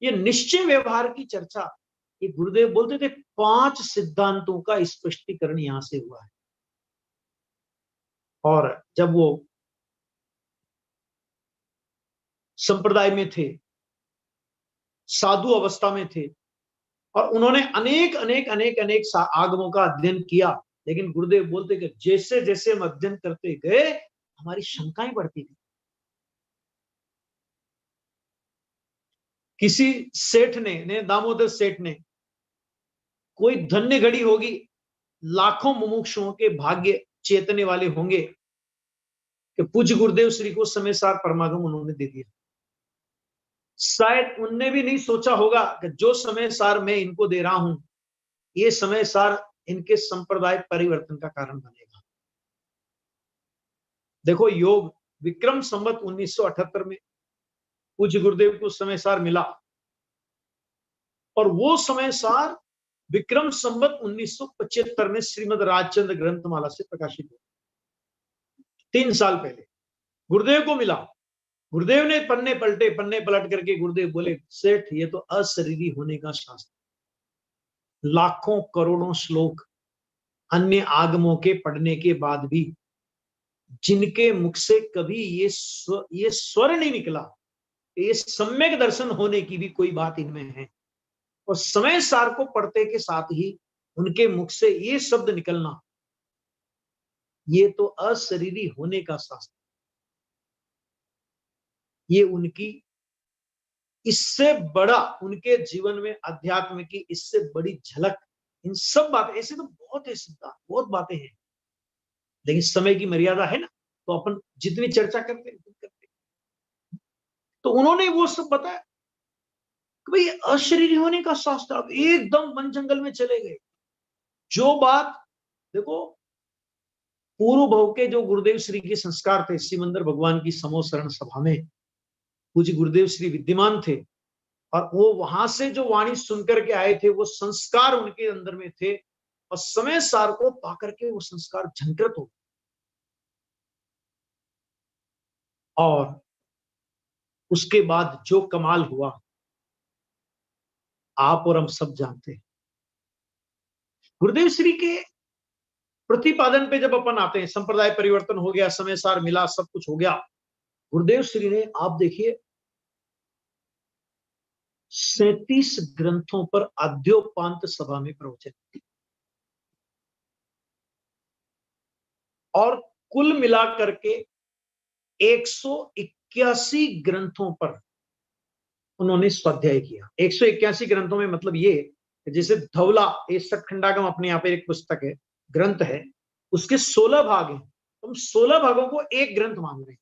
ये निश्चय व्यवहार की चर्चा, ये गुरुदेव बोलते थे 5 सिद्धांतों का स्पष्टीकरण यहां से हुआ है। और जब वो संप्रदाय में थे, साधु अवस्था में थे, और उन्होंने अनेक अनेक अनेक अनेक आगमों का अध्ययन किया, लेकिन गुरुदेव बोलते कि जैसे जैसे हम अध्ययन करते गए हमारी शंकाएं बढ़ती गई। किसी सेठ ने दामोदर सेठ ने, कोई धन्य घड़ी होगी, लाखों मुमुक्षुओं के भाग्य चेतने वाले होंगे कि पूज्य गुरुदेव श्री को समय सार परमागम उन्होंने दे दिया। शायद उनने भी नहीं सोचा होगा कि जो समय सार मैं इनको दे रहा हूं, ये समय सार इनके संप्रदाय परिवर्तन का कारण बनेगा। देखो, योग विक्रम संवत 1978 में पूज्य गुरुदेव को समय सार मिला, और वो समय सार विक्रम संवत 1975 में श्रीमद राजचंद्र ग्रंथमाला से प्रकाशित हुआ। 3 साल पहले गुरुदेव को मिला। गुरुदेव ने पन्ने पलट करके गुरुदेव बोले, सेठ ये तो अशरीरी होने का शास्त्र, लाखों करोड़ों श्लोक अन्य आगमों के पढ़ने के बाद भी जिनके मुख से कभी ये स्वर नहीं निकला, ये सम्यक दर्शन होने की भी कोई बात इनमें है, और समय सार को पढ़ते के साथ ही उनके मुख से ये शब्द निकलना, ये तो अशरीरी होने का शास्त्र। ये उनकी इससे बड़ा, उनके जीवन में अध्यात्म की इससे बड़ी झलक, इन सब बातें, ऐसे तो बहुत है सिद्धांत, बहुत बातें हैं, लेकिन समय की मर्यादा है ना, तो अपन जितनी चर्चा करते तो उन्होंने वो सब बताया कि भाई अशरीरी होने का शास्त्र। अब एकदम वन जंगल में चले गए। जो बात देखो, पूर्व भव के जो गुरुदेव श्री के संस्कार थे, सिमंदर भगवान की समोसरण सभा में पूज्य गुरुदेव श्री विद्यमान थे, और वो वहां से जो वाणी सुनकर के आए थे, वो संस्कार उनके अंदर में थे, और समय सार को पाकर के वो संस्कार झंकृत हो। और उसके बाद जो कमाल हुआ आप और हम सब जानते हैं। गुरुदेव श्री के प्रतिपादन पे जब अपन आते हैं, संप्रदाय परिवर्तन हो गया, समय सार मिला, सब कुछ हो गया, गुरुदेव श्री ने, आप देखिए, 37 ग्रंथों पर आद्योपांत सभा में प्रवचन, और कुल मिलाकर के 181 ग्रंथों पर उन्होंने स्वाध्याय किया। 181 ग्रंथों में मतलब ये, जैसे धवला, ये सतखंडागम अपने यहाँ पे एक पुस्तक है, ग्रंथ है, उसके 16 भाग हैं, हम 16 भागों को एक ग्रंथ मान रहे हैं।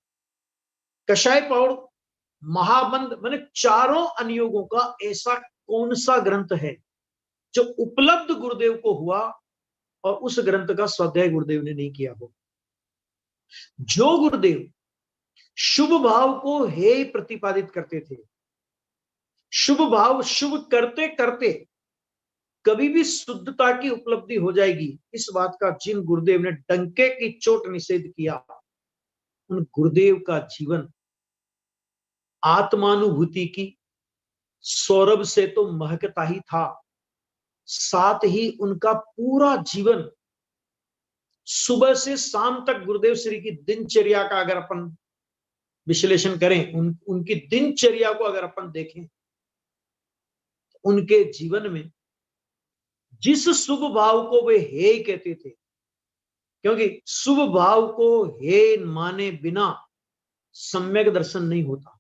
कषाय पौड़, महाबंध, मैंने चारों अनुयोगों का ऐसा कौन सा ग्रंथ है जो उपलब्ध गुरुदेव को हुआ और उस ग्रंथ का स्वाध्याय गुरुदेव ने नहीं किया हो। जो गुरुदेव शुभ भाव को हे प्रतिपादित करते थे, शुभ भाव शुभ करते करते कभी भी शुद्धता की उपलब्धि हो जाएगी, इस बात का जिन गुरुदेव ने डंके की चोट निषेध किया, उन गुरुदेव का जीवन आत्मानुभूति की सौरभ से तो महकता ही था, साथ ही उनका पूरा जीवन सुबह से शाम तक गुरुदेव श्री की दिनचर्या का अगर अपन विश्लेषण करें, उनकी दिनचर्या को अगर अपन देखें, उनके जीवन में जिस शुभ भाव को वे हे कहते थे, क्योंकि शुभ भाव को हे माने बिना सम्यक दर्शन नहीं होता।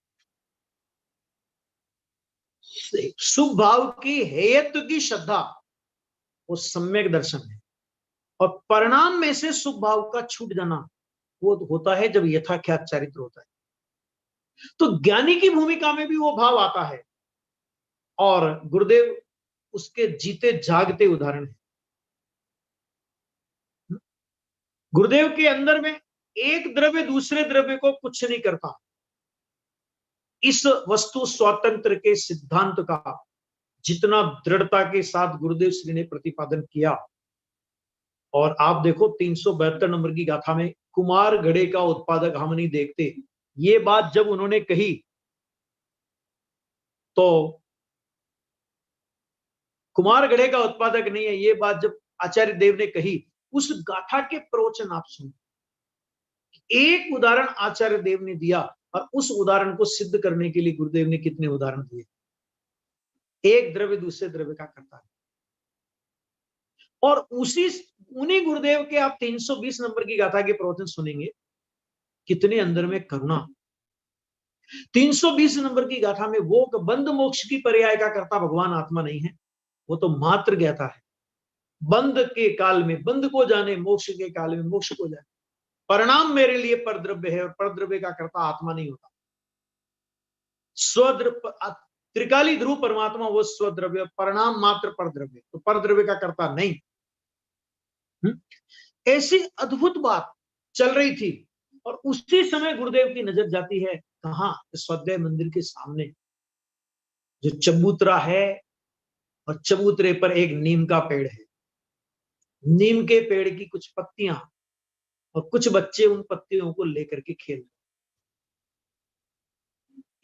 शुभ भाव की हेयत्व की श्रद्धा वो सम्यक दर्शन है, और परिणाम में से शुभ भाव का छूट जाना वो होता है जब यथाख्यात चरित्र होता है। तो ज्ञानी की भूमिका में भी वो भाव आता है, और गुरुदेव उसके जीते जागते उदाहरण है। गुरुदेव के अंदर में एक द्रव्य दूसरे द्रव्य को कुछ नहीं करता, इस वस्तु स्वातंत्र के सिद्धांत का जितना दृढ़ता के साथ गुरुदेव श्री ने प्रतिपादन किया, और आप देखो 372 नंबर की गाथा में कुमार घड़े का उत्पादक हम नहीं देखते, ये बात जब उन्होंने कही तो कुमार घड़े का उत्पादक नहीं है, ये बात जब आचार्य देव ने कही, उस गाथा के प्रवचन आप सुनो। एक उदाहरण आचार्य देव ने दिया और उस उदाहरण को सिद्ध करने के लिए गुरुदेव ने कितने उदाहरण दिए। एक द्रव्य दूसरे द्रव्य का करता है, और उन्हीं गुरुदेव के आप 320 नंबर की गाथा के प्रवचन सुनेंगे, कितने अंदर में करुणा। 320 नंबर की गाथा में वो बंद मोक्ष की पर्याय का करता भगवान आत्मा नहीं है, वो तो मात्र ज्ञाता है। बंद के काल में बंद को जाने, मोक्ष के काल में मोक्ष को जाने। परिणाम मेरे लिए परद्रव्य है और परद्रव्य का कर्ता आत्मा नहीं होता। स्वद्रव्य त्रिकाली ध्रुव परमात्मा वो स्वद्रव्य, परिणाम मात्र परद्रव्य, तो परद्रव्य का कर्ता नहीं। ऐसी अद्भुत बात चल रही थी, और उसी समय गुरुदेव की नजर जाती है कहां? स्वाध्याय मंदिर के सामने जो चबूतरा है, और चबूतरे पर एक नीम का पेड़ है। नीम के पेड़ की कुछ पत्तियां और कुछ बच्चे उन पत्तियों को लेकर के खेल रहे।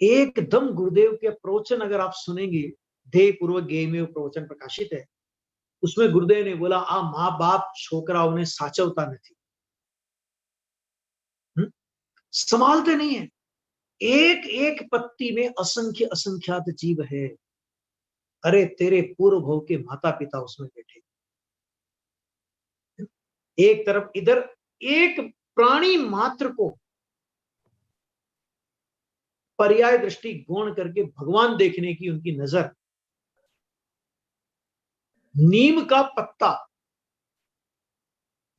एकदम गुरुदेव के प्रवचन अगर आप सुनेंगे, ध्येय पूर्वक गेय में प्रवचन प्रकाशित है, उसमें गुरुदेव ने बोला आ माँ बाप छोकरा उन्हें साचवता नहीं, संभालते नहीं है। एक एक पत्ती में असंख्य असंख्यात जीव है। अरे तेरे पूर्व भव के माता पिता उसमें बैठे। एक तरफ इधर एक प्राणी मात्र को पर्याय दृष्टि गौण करके भगवान देखने की उनकी नजर। नीम का पत्ता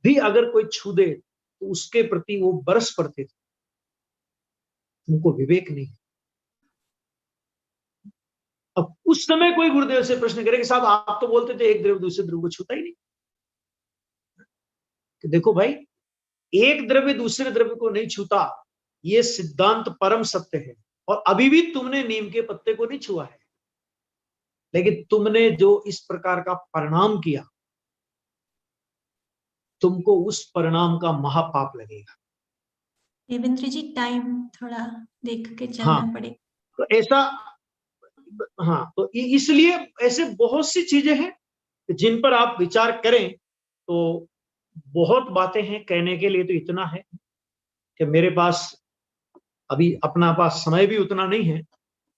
भी अगर कोई छू दे तो उसके प्रति वो बरस पड़ते थे। उनको विवेक नहीं। अब उस समय कोई गुरुदेव से प्रश्न करे कि साहब आप तो बोलते थे एक द्रव्य दूसरे द्रव्य को छूता ही नहीं। कि देखो भाई, एक द्रव्य दूसरे द्रव्य को नहीं छूता, ये सिद्धांत परम सत्य है। और अभी भी तुमने नीम के पत्ते को नहीं छुआ है, लेकिन तुमने जो इस प्रकार का परिणाम किया, तुमको उस परिणाम का महापाप लगेगा। देवेंद्र जी, टाइम थोड़ा देख के चलना पड़ेगा। तो ऐसा, हाँ, तो इसलिए ऐसे बहुत सी चीजें हैं जिन पर आप विचार करें तो बहुत बातें हैं कहने के लिए। तो इतना है कि मेरे पास अभी अपना पास समय भी उतना नहीं है।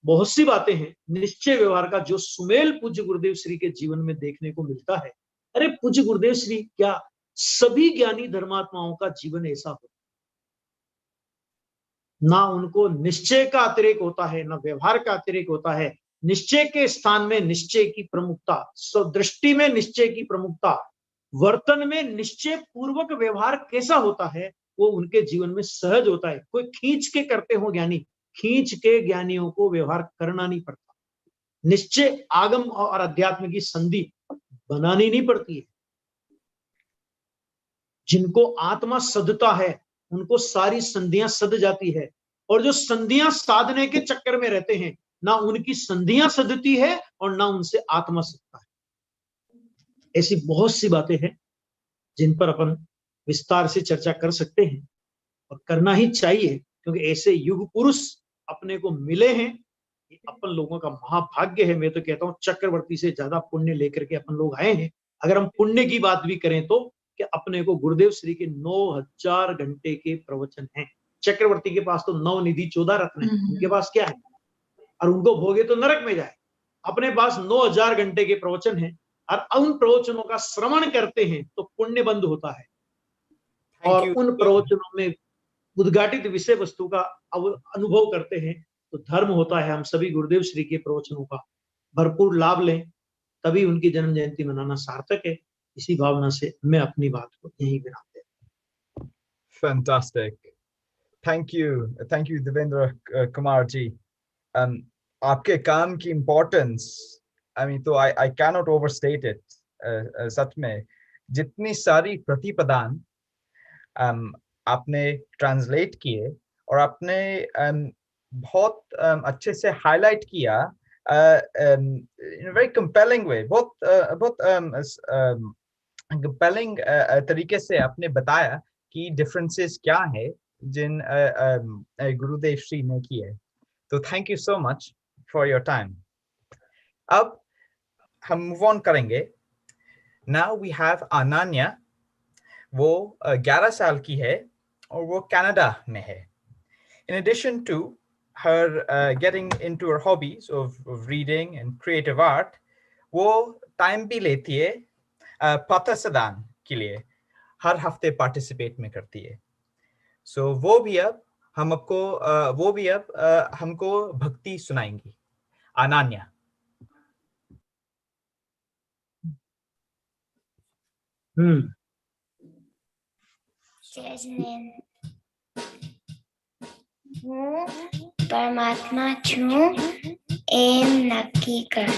बहुत सी बातें हैं निश्चय व्यवहार का जो सुमेल पूज्य गुरुदेव श्री के जीवन में देखने को मिलता है। अरे पूज्य गुरुदेव श्री, क्या सभी ज्ञानी धर्मात्माओं का जीवन ऐसा हो? ना उनको निश्चय का अतिरेक होता है, ना व्यवहार का अतिरेक होता है। निश्चय के स्थान में निश्चय की प्रमुखता, स्वदृष्टि में निश्चय की प्रमुखता, वर्तन में निश्चय पूर्वक व्यवहार कैसा होता है वो उनके जीवन में सहज होता है। कोई खींच के करते हो ज्ञानी, खींच के ज्ञानियों को व्यवहार करना नहीं पड़ता। निश्चय आगम और अध्यात्म की संधि बनानी नहीं पड़ती है। जिनको आत्मा सदता है उनको सारी संधियां सद जाती है, और जो संधियां साधने के चक्कर में रहते हैं, ना उनकी संधियां सदती है और ना उनसे आत्मा सदता है। ऐसी बहुत सी बातें हैं जिन पर अपन विस्तार से चर्चा कर सकते हैं, और करना ही चाहिए, क्योंकि ऐसे युग पुरुष अपने को मिले हैं। ये अपन लोगों का महाभाग्य है। मैं तो कहता हूँ चक्रवर्ती से ज्यादा पुण्य लेकर के अपन लोग आए हैं। अगर हम पुण्य की बात भी करें तो कि अपने को गुरुदेव श्री के 9000 घंटे के प्रवचन हैं। चक्रवर्ती के पास तो 9 निधि 14 रत्न है, उनके पास क्या है? और उनको भोगे तो नरक में जाए। अपने पास 9000 घंटे के प्रवचन हैं, और उन प्रवचनों का श्रवण करते हैं तो पुण्य बंद होता है। और उन प्रवचनों में उद्घाटित विषय वस्तु का अनुभव करते हैं तो धर्म होता है हम सभी गुरुदेव श्री के प्रवचनों का भरपूर लाभ लें, तभी उनकी जन्म जयंती मनाना सार्थक है। इसी भावना से मैं अपनी बात को यहीं विराम देता हूं। Fantastic. Thank you Devendra Kumar ji. आपके काम की इम्पोर्टेंस, I mean, तो I cannot overstate it. सच में जितनी सारी प्रतिपदान आपने ट्रांसलेट किए और आपने बहुत अच्छे से हाईलाइट किया in a very compelling way, बहुत compelling तरीके से आपने बताया कि differences क्या है जिन गुरुदेव श्री ने किए। तो thank you so much for your time. अब हम move on करेंगे। Now we have Ananya, वो 11 साल की है और वो कनाडा में है। In addition to her getting into her hobbies of reading and creative art, वो time भी लेती है पथसदान के लिए, हर हफ्ते participate में करती है। So वो भी अब हमको भक्ति सुनाएंगी। अनन्या। जय जिनेंद्र। હું પરમાત્મા છું એમ નક્કી કર।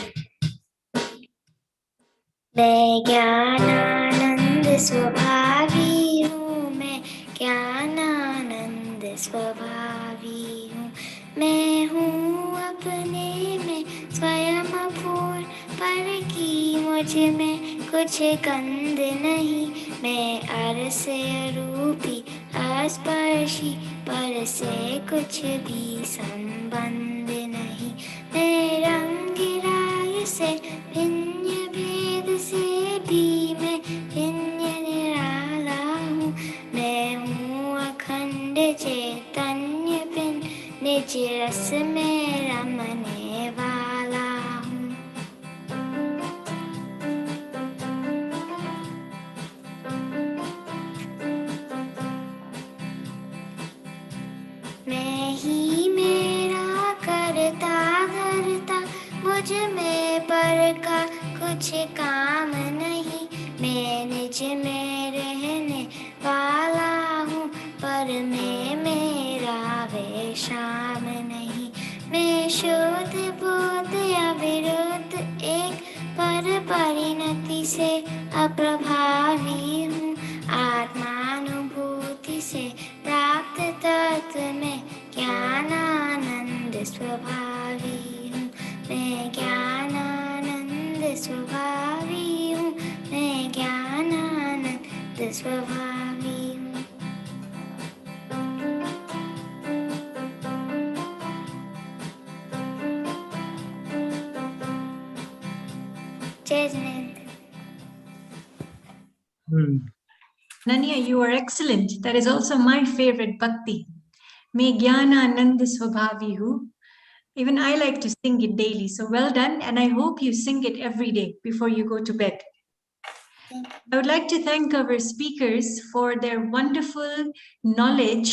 मैं ज्ञानानंद स्वभावी हूँ, मैं ज्ञानानंद स्वभावी हूँ। मैं हूँ अपने में स्वयं पूर्ण, पर की मुझ में कुछ कंद नहीं। मैं अरस रूपी अस्पर्शी, पर से कुछ भी संबंध नहीं। मैं रंग राय से भिन्न भेद से भी मैं भिन्न निराला हूँ। मैं हूँ अखंड चैतन्य पिंड, निज रस में रमने वाला हूँ। मैं ही मेरा करता धरता, मुझ में पर का कुछ काम नहीं। मैं निज में रहने वाला हूँ, पर मैं मेरा विश्राम नहीं। मैं शुद्ध बुद्ध अविरुद्ध एक, पर परिणति से अप्रभावी हूँ। आत्मानुभूति से प्राप्त तत्व में ज्ञानानंद स्वभावी हूँ। मैं ज्ञानानंद स्वभावी हूँ। मैं ज्ञानानंद स्वभावी हूँ। जय Jinendra. Nanya, you are excellent. That is also my favorite bhakti. May Jnana Ananda Swabhavi hu. Even I like to sing it daily. So well done. And I hope you sing it every day before you go to bed. I would like to thank our speakers for their wonderful knowledge,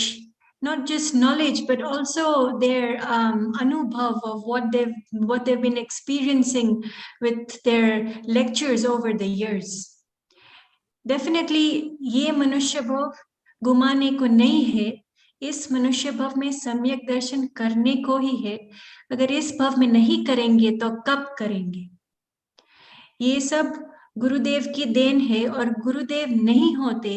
not just knowledge, but also their anubhav of what they've been experiencing with their lectures over the years. Definitely, ये मनुष्य भव गुमाने को नहीं है। इस मनुष्य भव में सम्यक दर्शन करने को ही है। अगर इस भव में नहीं करेंगे तो कब करेंगे? ये सब गुरुदेव की देन है, और गुरुदेव नहीं होते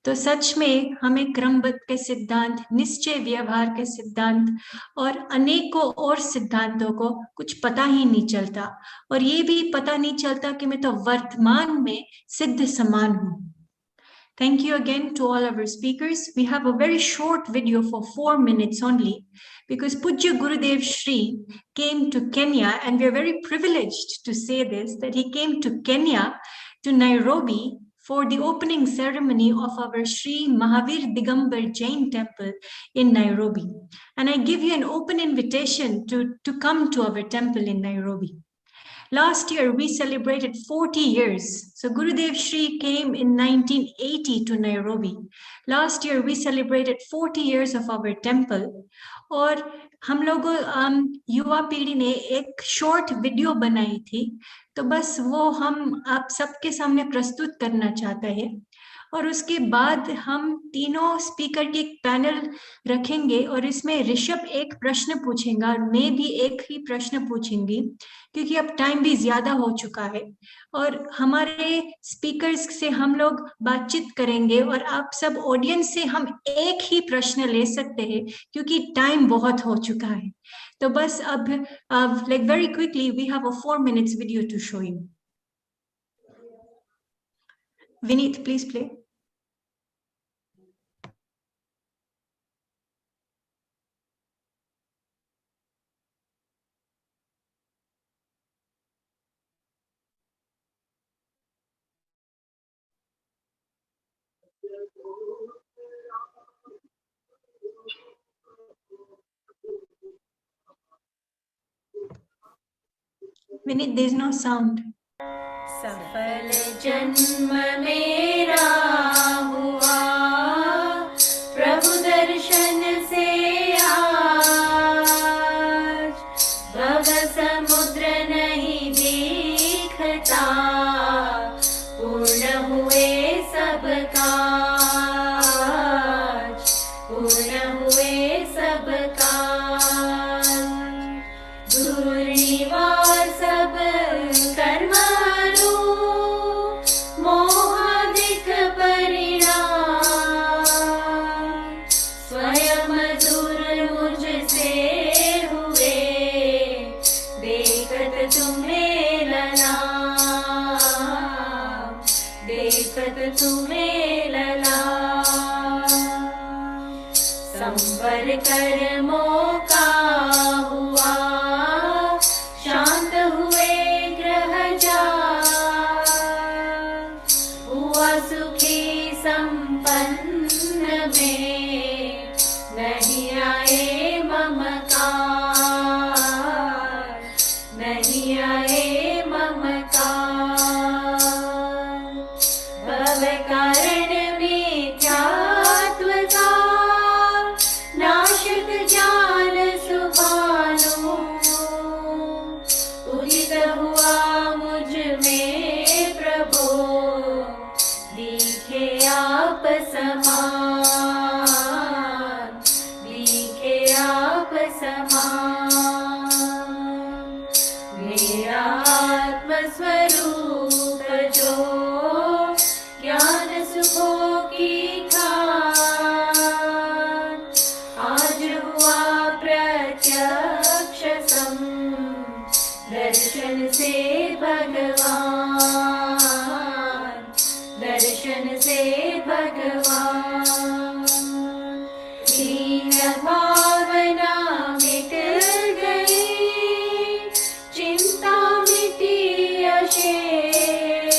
तो सच में हमें क्रमबद्ध के सिद्धांत, निश्चय व्यवहार के सिद्धांत और अनेकों और सिद्धांतों को कुछ पता ही नहीं चलता, और ये भी पता नहीं चलता कि मैं तो वर्तमान में सिद्ध समान हूँ। Thank you again to all our speakers. We have a very short video for 4 minutes only, because Pujya Gurudev Shri came to Kenya, and we are very privileged to say this, that he came to Kenya, to Nairobi, for the opening ceremony of our Shri Mahavir Digambar Jain temple in Nairobi. And I give you an open invitation to come to our temple in Nairobi. Last year, we celebrated 40 years. So Gurudev Shri came in 1980 to Nairobi. Last year, we celebrated 40 years of our temple. और हम लोगों युवा पीढ़ी ने एक short video बनाई थी, तो बस वो हम आप सबके सामने प्रस्तुत करना चाहते हैं। और उसके बाद हम तीनों स्पीकर की एक पैनल रखेंगे और इसमें ऋषभ एक प्रश्न पूछेगा और मैं भी एक ही प्रश्न पूछूंगी, क्योंकि अब टाइम भी ज्यादा हो चुका है। और हमारे स्पीकर्स से हम लोग बातचीत करेंगे और आप सब ऑडियंस से हम एक ही प्रश्न ले सकते हैं, क्योंकि टाइम बहुत हो चुका है। तो बस अब like very quickly we have a 4 minutes video to show you. Vineet, please play. Vineet, there's no sound. सफल जन्म मेरा हुआ प्रभु दर्शन से आज, भव समुद्र नहीं दिखता, पूर्ण हुए सब काज, पूर्ण हुए सब काज, दूर निवार सब कर्म मोहादिक परिणाम, स्वयं दूर मुझसे हुए, देखत तुम्हें ललाम, देखत तुम्हें ललाम, संवर कर्मों का हुआ, शांत हुए ग्रह जा, हुआ सुखी संपन्न में, नहीं आए ममकार, नहीं आए ममकार, भव कारण मिथ्यात्व का, नाशक ज्ञान सुभानु, उदित हुआ मुझ में प्रभु, दिखे आप समान, दिखे आप समान, मेरा आत्म स्वरूप जो ज्ञान सुखों की खान, आज हुआ प्रत्यक्ष सम, दर्शन से भगवान, दर्शन से भगवान, दीन भावना मिट गई, चिंता मिटी अशेष,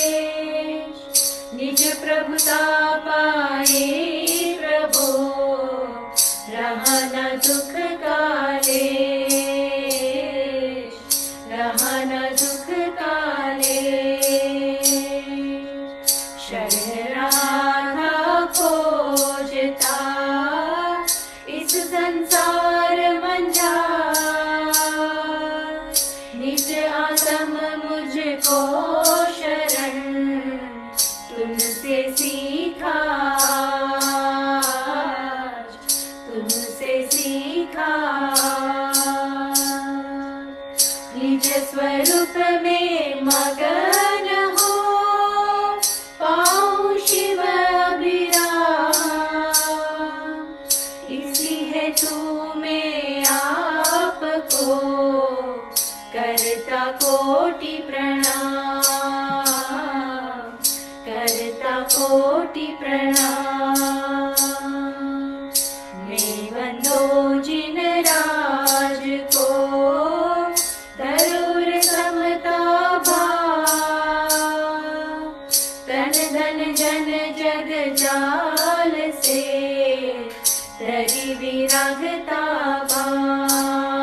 निज प्रभुता पाए प्रभु, रहा न दुख कालेश, रहा न दुख कालेश, शरण राधा खोजता, इस संसार मंझार, निज आत्म मुझको शरण, तुमसे सीखा, तुमसे सीखा, निज स्वरूप में मगन हो, पाऊं शिव अभिराम, इसी है तू में आपको, करता कोटि प्रणाम, करता कोटि प्रणाम, मैं वंदो जिन राज को, धरुर समता भाव, तन धन जन जग जाल से, धरि विरागता भाव,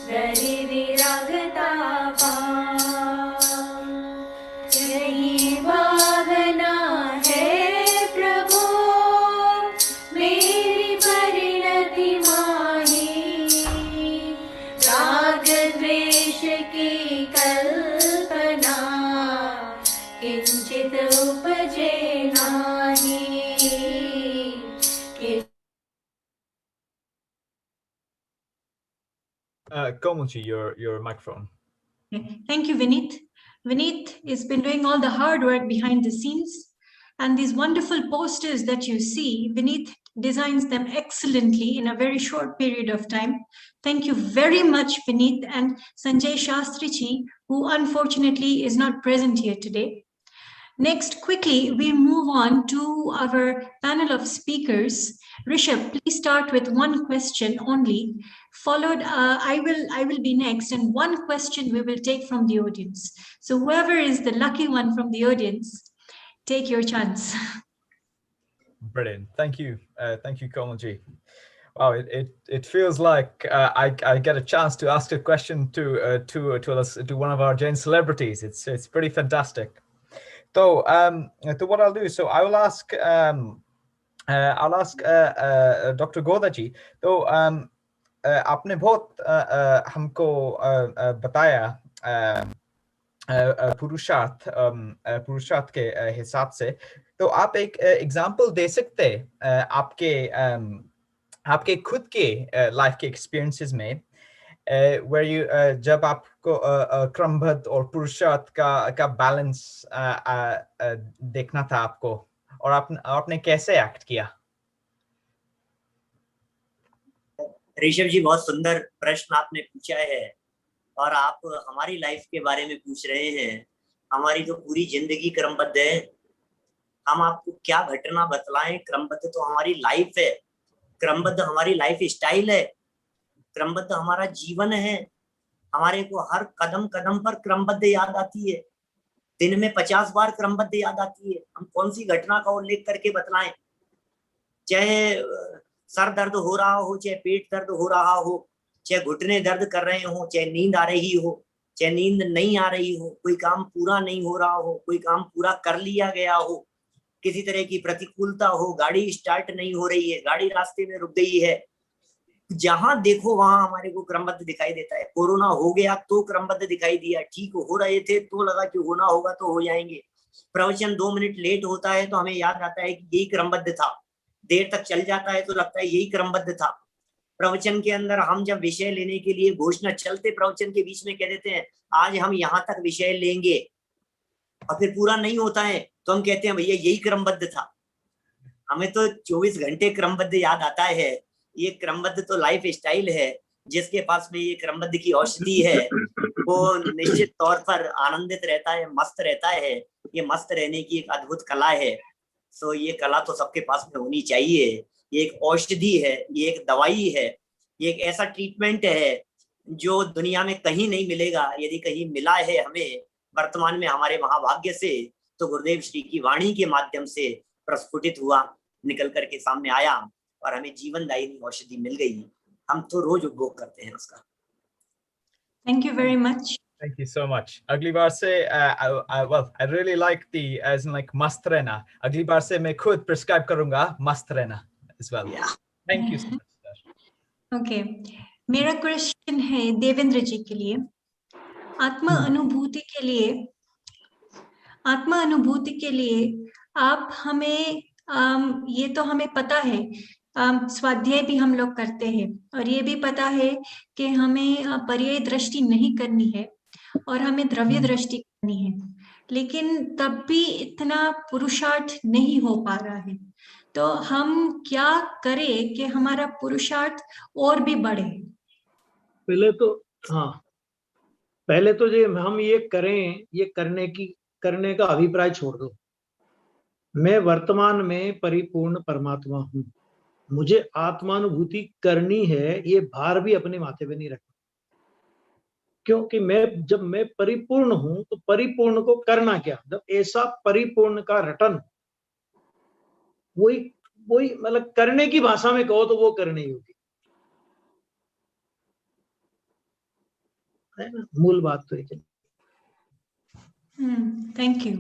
धरि विरागता भाव, यही भावना है Komalji, your microphone. Thank you, Vineet. Vineet has been doing all the hard work behind the scenes, and these wonderful posters that you see, Vineet designs them excellently in a very short period of time. Thank you very much, Vineet, and Sanjay Shastrichi, who unfortunately is not present here today. Next, quickly, we move on to our panel of speakers. Rishabh, please start with one question only. Followed, I will be next, and one question we will take from the audience. So whoever is the lucky one from the audience, take your chance. Brilliant. Thank you, Komalji. Wow, it feels like I get a chance to ask a question to one of our Jain celebrities. It's pretty fantastic. So what I'll do, so I will ask Dr. Goda ji. तो आपने बहुत हमको बताया पुरुषार्थ के हिसाब से, तो आप एक एग्जांपल दे सकते आपके खुद के लाइफ के एक्सपीरियंसेस में where you जब आपको क्रमबद्ध और पुरुषार्थ का बैलेंस देखना था आपको, और आपने कैसे एक्ट किया? ऋषभ जी, बहुत सुंदर प्रश्न आपने पूछा है, और आप हमारी लाइफ के बारे में पूछ रहे हैं। हमारी तो पूरी जिंदगी क्रमबद्ध है। हम आपको क्या घटना बतलाएं? क्रमबद्ध तो हमारी लाइफ है, क्रमबद्ध हमारी लाइफ स्टाइल है, क्रमबद्ध हमारा जीवन है। हमारे को हर कदम कदम पर क्रमबद्ध याद आती है। दिन में 50 बार क्रमबद्ध याद आती है। हम कौन सी घटना का उल्लेख करके बतलाएं? चाहे सर दर्द हो रहा हो, चाहे पेट दर्द हो रहा हो, चाहे घुटने दर्द कर रहे हो, चाहे नींद आ रही हो, चाहे नींद नहीं आ रही हो, कोई काम पूरा नहीं हो रहा हो, कोई काम पूरा कर लिया गया हो, किसी तरह की प्रतिकूलता हो, गाड़ी स्टार्ट नहीं हो रही है, गाड़ी रास्ते में रुक गई है, जहां देखो वहां हमारे को क्रमबद्ध दिखाई देता है। कोरोना हो गया तो क्रमबद्ध दिखाई दिया, ठीक हो रहे थे तो लगा कि होना होगा तो हो जाएंगे। प्रवचन 2 मिनट लेट होता है तो हमें याद आता है कि यही क्रमबद्ध था। देर तक चल जाता है तो लगता है यही क्रमबद्ध था। प्रवचन के अंदर हम जब विषय लेने के लिए घोषणा, चलते प्रवचन के बीच में कह देते हैं आज हम यहाँ तक विषय लेंगे, और फिर पूरा नहीं होता है तो हम कहते हैं भैया यही क्रमबद्ध था। हमें तो 24 घंटे क्रमबद्ध याद आता है। ये क्रमबद्ध तो लाइफ स्टाइल है। जिसके पास में ये क्रमबद्ध की औषधि है वो निश्चित तौर पर आनंदित रहता है, मस्त रहता है। ये मस्त रहने की एक अद्भुत कला है। सो ये कला तो सबके पास में होनी चाहिए। ये एक औषधि है, ये एक दवाई है, ये एक ऐसा ट्रीटमेंट है जो दुनिया में कहीं नहीं मिलेगा। यदि कहीं मिला है हमें वर्तमान में हमारे महाभाग्य से, तो गुरुदेव श्री की वाणी के माध्यम से प्रस्फुटित हुआ, निकल करके सामने आया और हमें जीवनदायिनी औषधि मिल गई। हम तो रोज उपभोग करते हैं उसका। Thank you very much. Thank you so much. अगली बार से I really like the as in like मस्त रहना। अगली बार से मैं खुद प्रिस्क्राइब करूंगा मस्त रहना as well. Yeah. Thank you so much, sir. Okay. मेरा क्वेश्चन है देवेंद्र जी के लिए। आत्मा अनुभूति के लिए आप हमें ये तो हमें पता है, स्वाध्याय भी हम लोग करते हैं, और ये भी पता है कि हमें पर्याय दृष्टि नहीं करनी है और हमें द्रव्य दृष्टि करनी है, लेकिन तब भी इतना पुरुषार्थ नहीं हो पा रहा है। तो हम क्या करें कि हमारा पुरुषार्थ और भी बढ़े? पहले तो ये हम ये करें, ये करने का अभिप्राय छोड़ दो। मैं वर्तमान में परिपूर्ण परमात्मा हूँ, मुझे आत्मानुभूति करनी है, ये भार भी अपने माथे पे नहीं रखना। क्योंकि जब मैं परिपूर्ण हूं तो परिपूर्ण को करना क्या? जब ऐसा परिपूर्ण का रटन, वही मतलब करने की भाषा में कहो तो वो करनी होगी, है ना? मूल बात तो है। Thank you.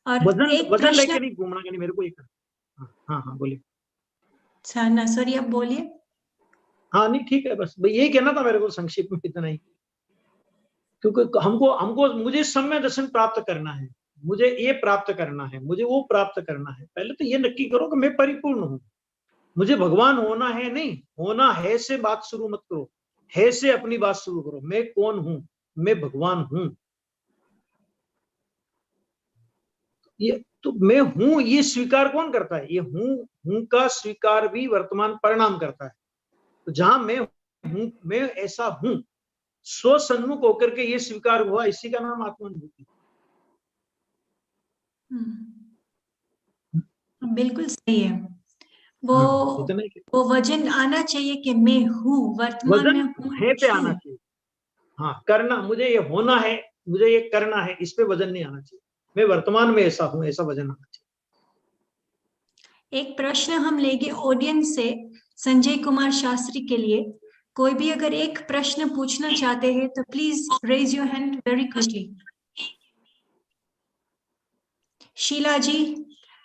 और वजन लेके नहीं घूमना, नहीं मेरे को एक। हाँ बोलिए। अच्छा ना सॉरी, आप बोलिए। हाँ नहीं ठीक है, बस यही कहना था मेरे को संक्षिप्त में, इतना ही। क्योंकि हमको मुझे सम्यक दर्शन प्राप्त करना है, मुझे ये प्राप्त करना है, मुझे वो प्राप्त करना है। पहले तो ये नक्की करो कि मैं परिपूर्ण हूँ, मुझे भगवान होना है, नहीं होना है से बात शुरू मत करो। है से अपनी बात शुरू करो। मैं कौन हूं? मैं भगवान हूं। ये तो मैं हूं, ये स्वीकार कौन करता है? ये हूं का स्वीकार भी वर्तमान परिणाम करता है। तो जहां मैं हूं, मैं ऐसा हूं, स्व सन्मुख होकर के ये स्वीकार हुआ, इसी का नाम आत्मानुभूति। बिल्कुल सही है। वो इतना ही वो वजन आना चाहिए कि मैं हूँ, वर्तमान में वजन हूँ, है पे छूं। आना चाहिए। हाँ, करना, मुझे ये होना है, मुझे ये करना है, इस पे वजन नहीं आना चाहिए। मैं वर्तमान में ऐसा हूं, ऐसा वजन आना चाहिए। एक प्रश्न हम लेंगे ऑडियंस से, संजय कुमार शास्त्री के लिए। कोई भी अगर एक प्रश्न पूछना चाहते हैं तो please raise your hand very quickly. Sheela ji,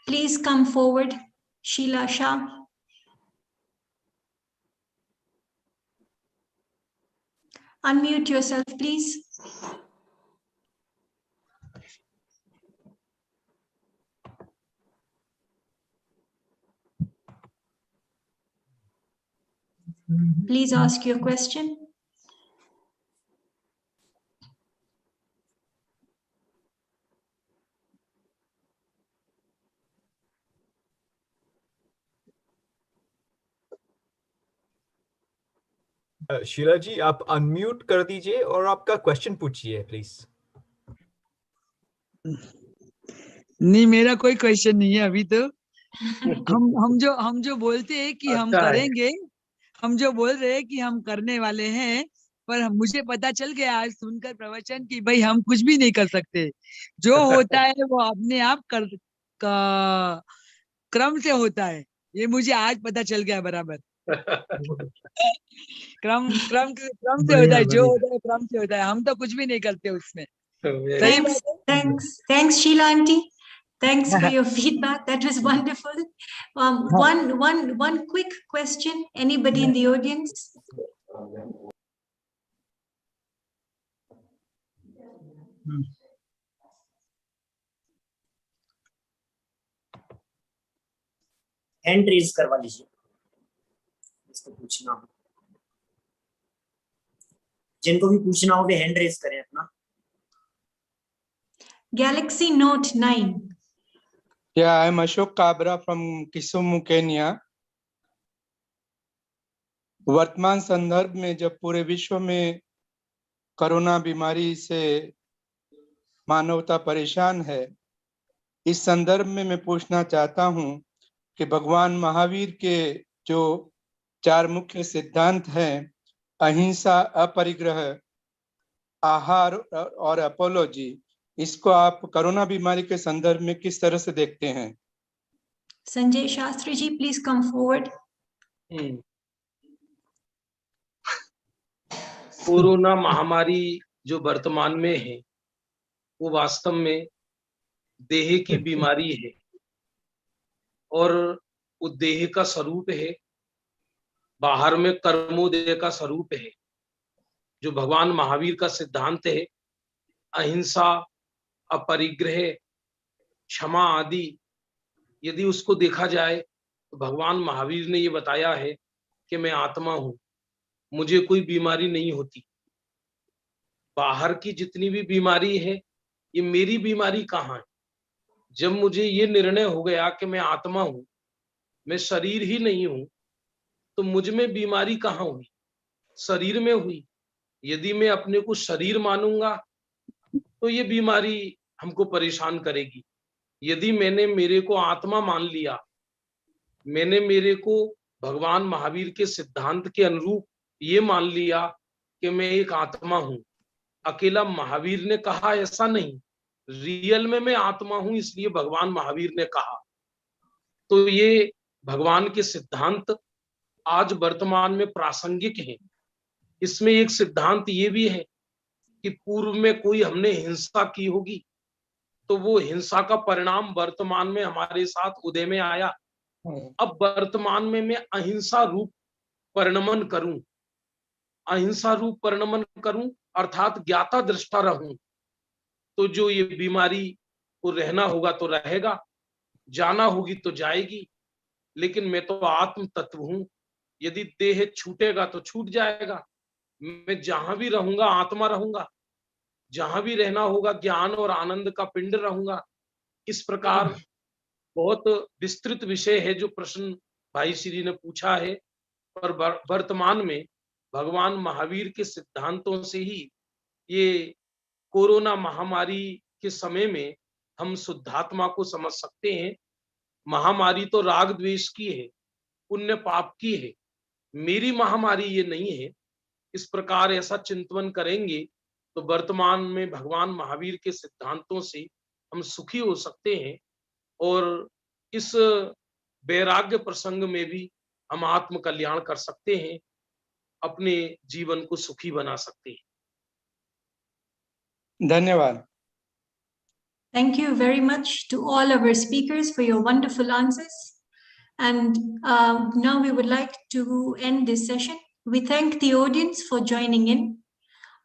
please come forward. Sheela Shah. Unmute yourself, please. Please ask your question. Sheela ji, आप अनम्यूट कर दीजिए और आपका क्वेश्चन पूछिए प्लीज। नहीं, मेरा कोई क्वेश्चन नहीं है अभी तो। हम जो बोलते हैं कि हम अच्छा है। करेंगे, हम जो बोल रहे हैं कि हम करने वाले हैं, पर मुझे पता चल गया आज सुनकर प्रवचन कि भाई हम कुछ भी नहीं कर सकते। जो होता है वो अपने आप क्रम से होता है। ये मुझे आज पता चल गया बराबर। क्रम क्रम क्रम से होता है, जो होता है क्रम से होता है। हम तो कुछ भी नहीं करते उसमें। सही बात है। Thanks, Sheila auntie. Thanks for your feedback. That was wonderful. One quick question. Anybody in the audience? Hand raise करवा लीजिए, इसको पूछना हो। जिनको भी पूछना हो वे हैंड रेज करें अपना। Galaxy Note 9. Yeah, I'm Ashok Kabra from Kisumu, Kenya. वर्तमान संदर्भ में जब पूरे विश्व में कोरोना बीमारी से मानवता परेशान है, इस संदर्भ में मैं पूछना चाहता हूं कि भगवान महावीर के जो 4 मुख्य सिद्धांत हैं, अहिंसा, अपरिग्रह, आहार और अपोलॉजी, इसको आप कोरोना बीमारी के संदर्भ में किस तरह से देखते हैं? Sanjay Shastri ji, please come forward. Corona महामारी जो वर्तमान में है वो वास्तव में देह की बीमारी है और वो देह का स्वरूप है, बाहर में कर्मोदय का स्वरूप है। जो भगवान महावीर का सिद्धांत है, अहिंसा, अपरिग्रह, क्षमा आदि, यदि उसको देखा जाए तो भगवान महावीर ने ये बताया है कि मैं आत्मा हूं, मुझे कोई बीमारी नहीं होती। बाहर की जितनी भी बीमारी है, ये मेरी बीमारी कहाँ है? जब मुझे ये निर्णय हो गया कि मैं आत्मा हूं, मैं शरीर ही नहीं हूं, तो मुझ में बीमारी कहाँ हुई? शरीर में हुई। यदि मैं अपने को शरीर मानूंगा तो ये बीमारी हमको परेशान करेगी। यदि मैंने मेरे को आत्मा मान लिया, मैंने मेरे को भगवान महावीर के सिद्धांत के अनुरूप ये मान लिया कि मैं एक आत्मा हूं, अकेला महावीर ने कहा ऐसा नहीं, रियल में मैं आत्मा हूं, इसलिए भगवान महावीर ने कहा। तो ये भगवान के सिद्धांत आज वर्तमान में प्रासंगिक हैं। इसमें एक सिद्धांत ये भी है कि पूर्व में कोई हमने हिंसा की होगी तो वो हिंसा का परिणाम वर्तमान में हमारे साथ उदय में आया। अब वर्तमान में मैं अहिंसा रूप परिणमन करूं, अहिंसा रूप परिणमन करूं अर्थात ज्ञाता दृष्टा रहूं, तो जो ये बीमारी को रहना होगा तो रहेगा, जाना होगी तो जाएगी, लेकिन मैं तो आत्म तत्व हूं। यदि देह छूटेगा तो छूट जाएगा, मैं जहां भी रहूंगा आत्मा रहूंगा, जहां भी रहना होगा ज्ञान और आनंद का पिंड रहूंगा। इस प्रकार बहुत विस्तृत विषय है जो प्रश्न भाई श्री ने पूछा है, पर वर्तमान में भगवान महावीर के सिद्धांतों से ही ये कोरोना महामारी के समय में हम शुद्धात्मा को समझ सकते हैं। महामारी तो राग द्वेष की है, पुण्य पाप की है, मेरी महामारी ये नहीं है। इस प्रकार ऐसा चिंतन करेंगे तो वर्तमान में भगवान महावीर के सिद्धांतों से हम सुखी हो सकते हैं, और इस वैराग्य प्रसंग में भी हम आत्म कल्याण कर सकते हैं, अपने जीवन को सुखी बना सकते हैं। धन्यवाद। Thank you very much to all our speakers for your wonderful answers. And now we would like to end this session. We thank the audience for joining in.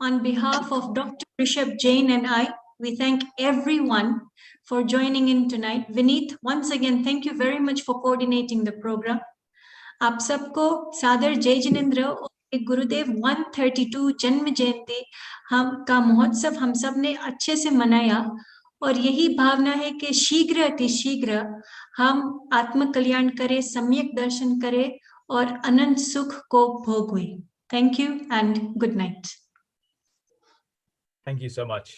On behalf of Dr. Rishabh Jain and I, we thank everyone for joining in tonight. Vineet, once again, thank you very much for coordinating the program. आप सबको सादर जय जिनेंद्र और गुरुदेव 132 जन्म जयंती का महोत्सव हम सब ने अच्छे से मनाया, और यही भावना है कि शीघ्र अतिशीघ्र हम आत्म कल्याण करें, सम्यक दर्शन करें और अनंत सुख को भोगें। Thank you and good night. Thank you so much.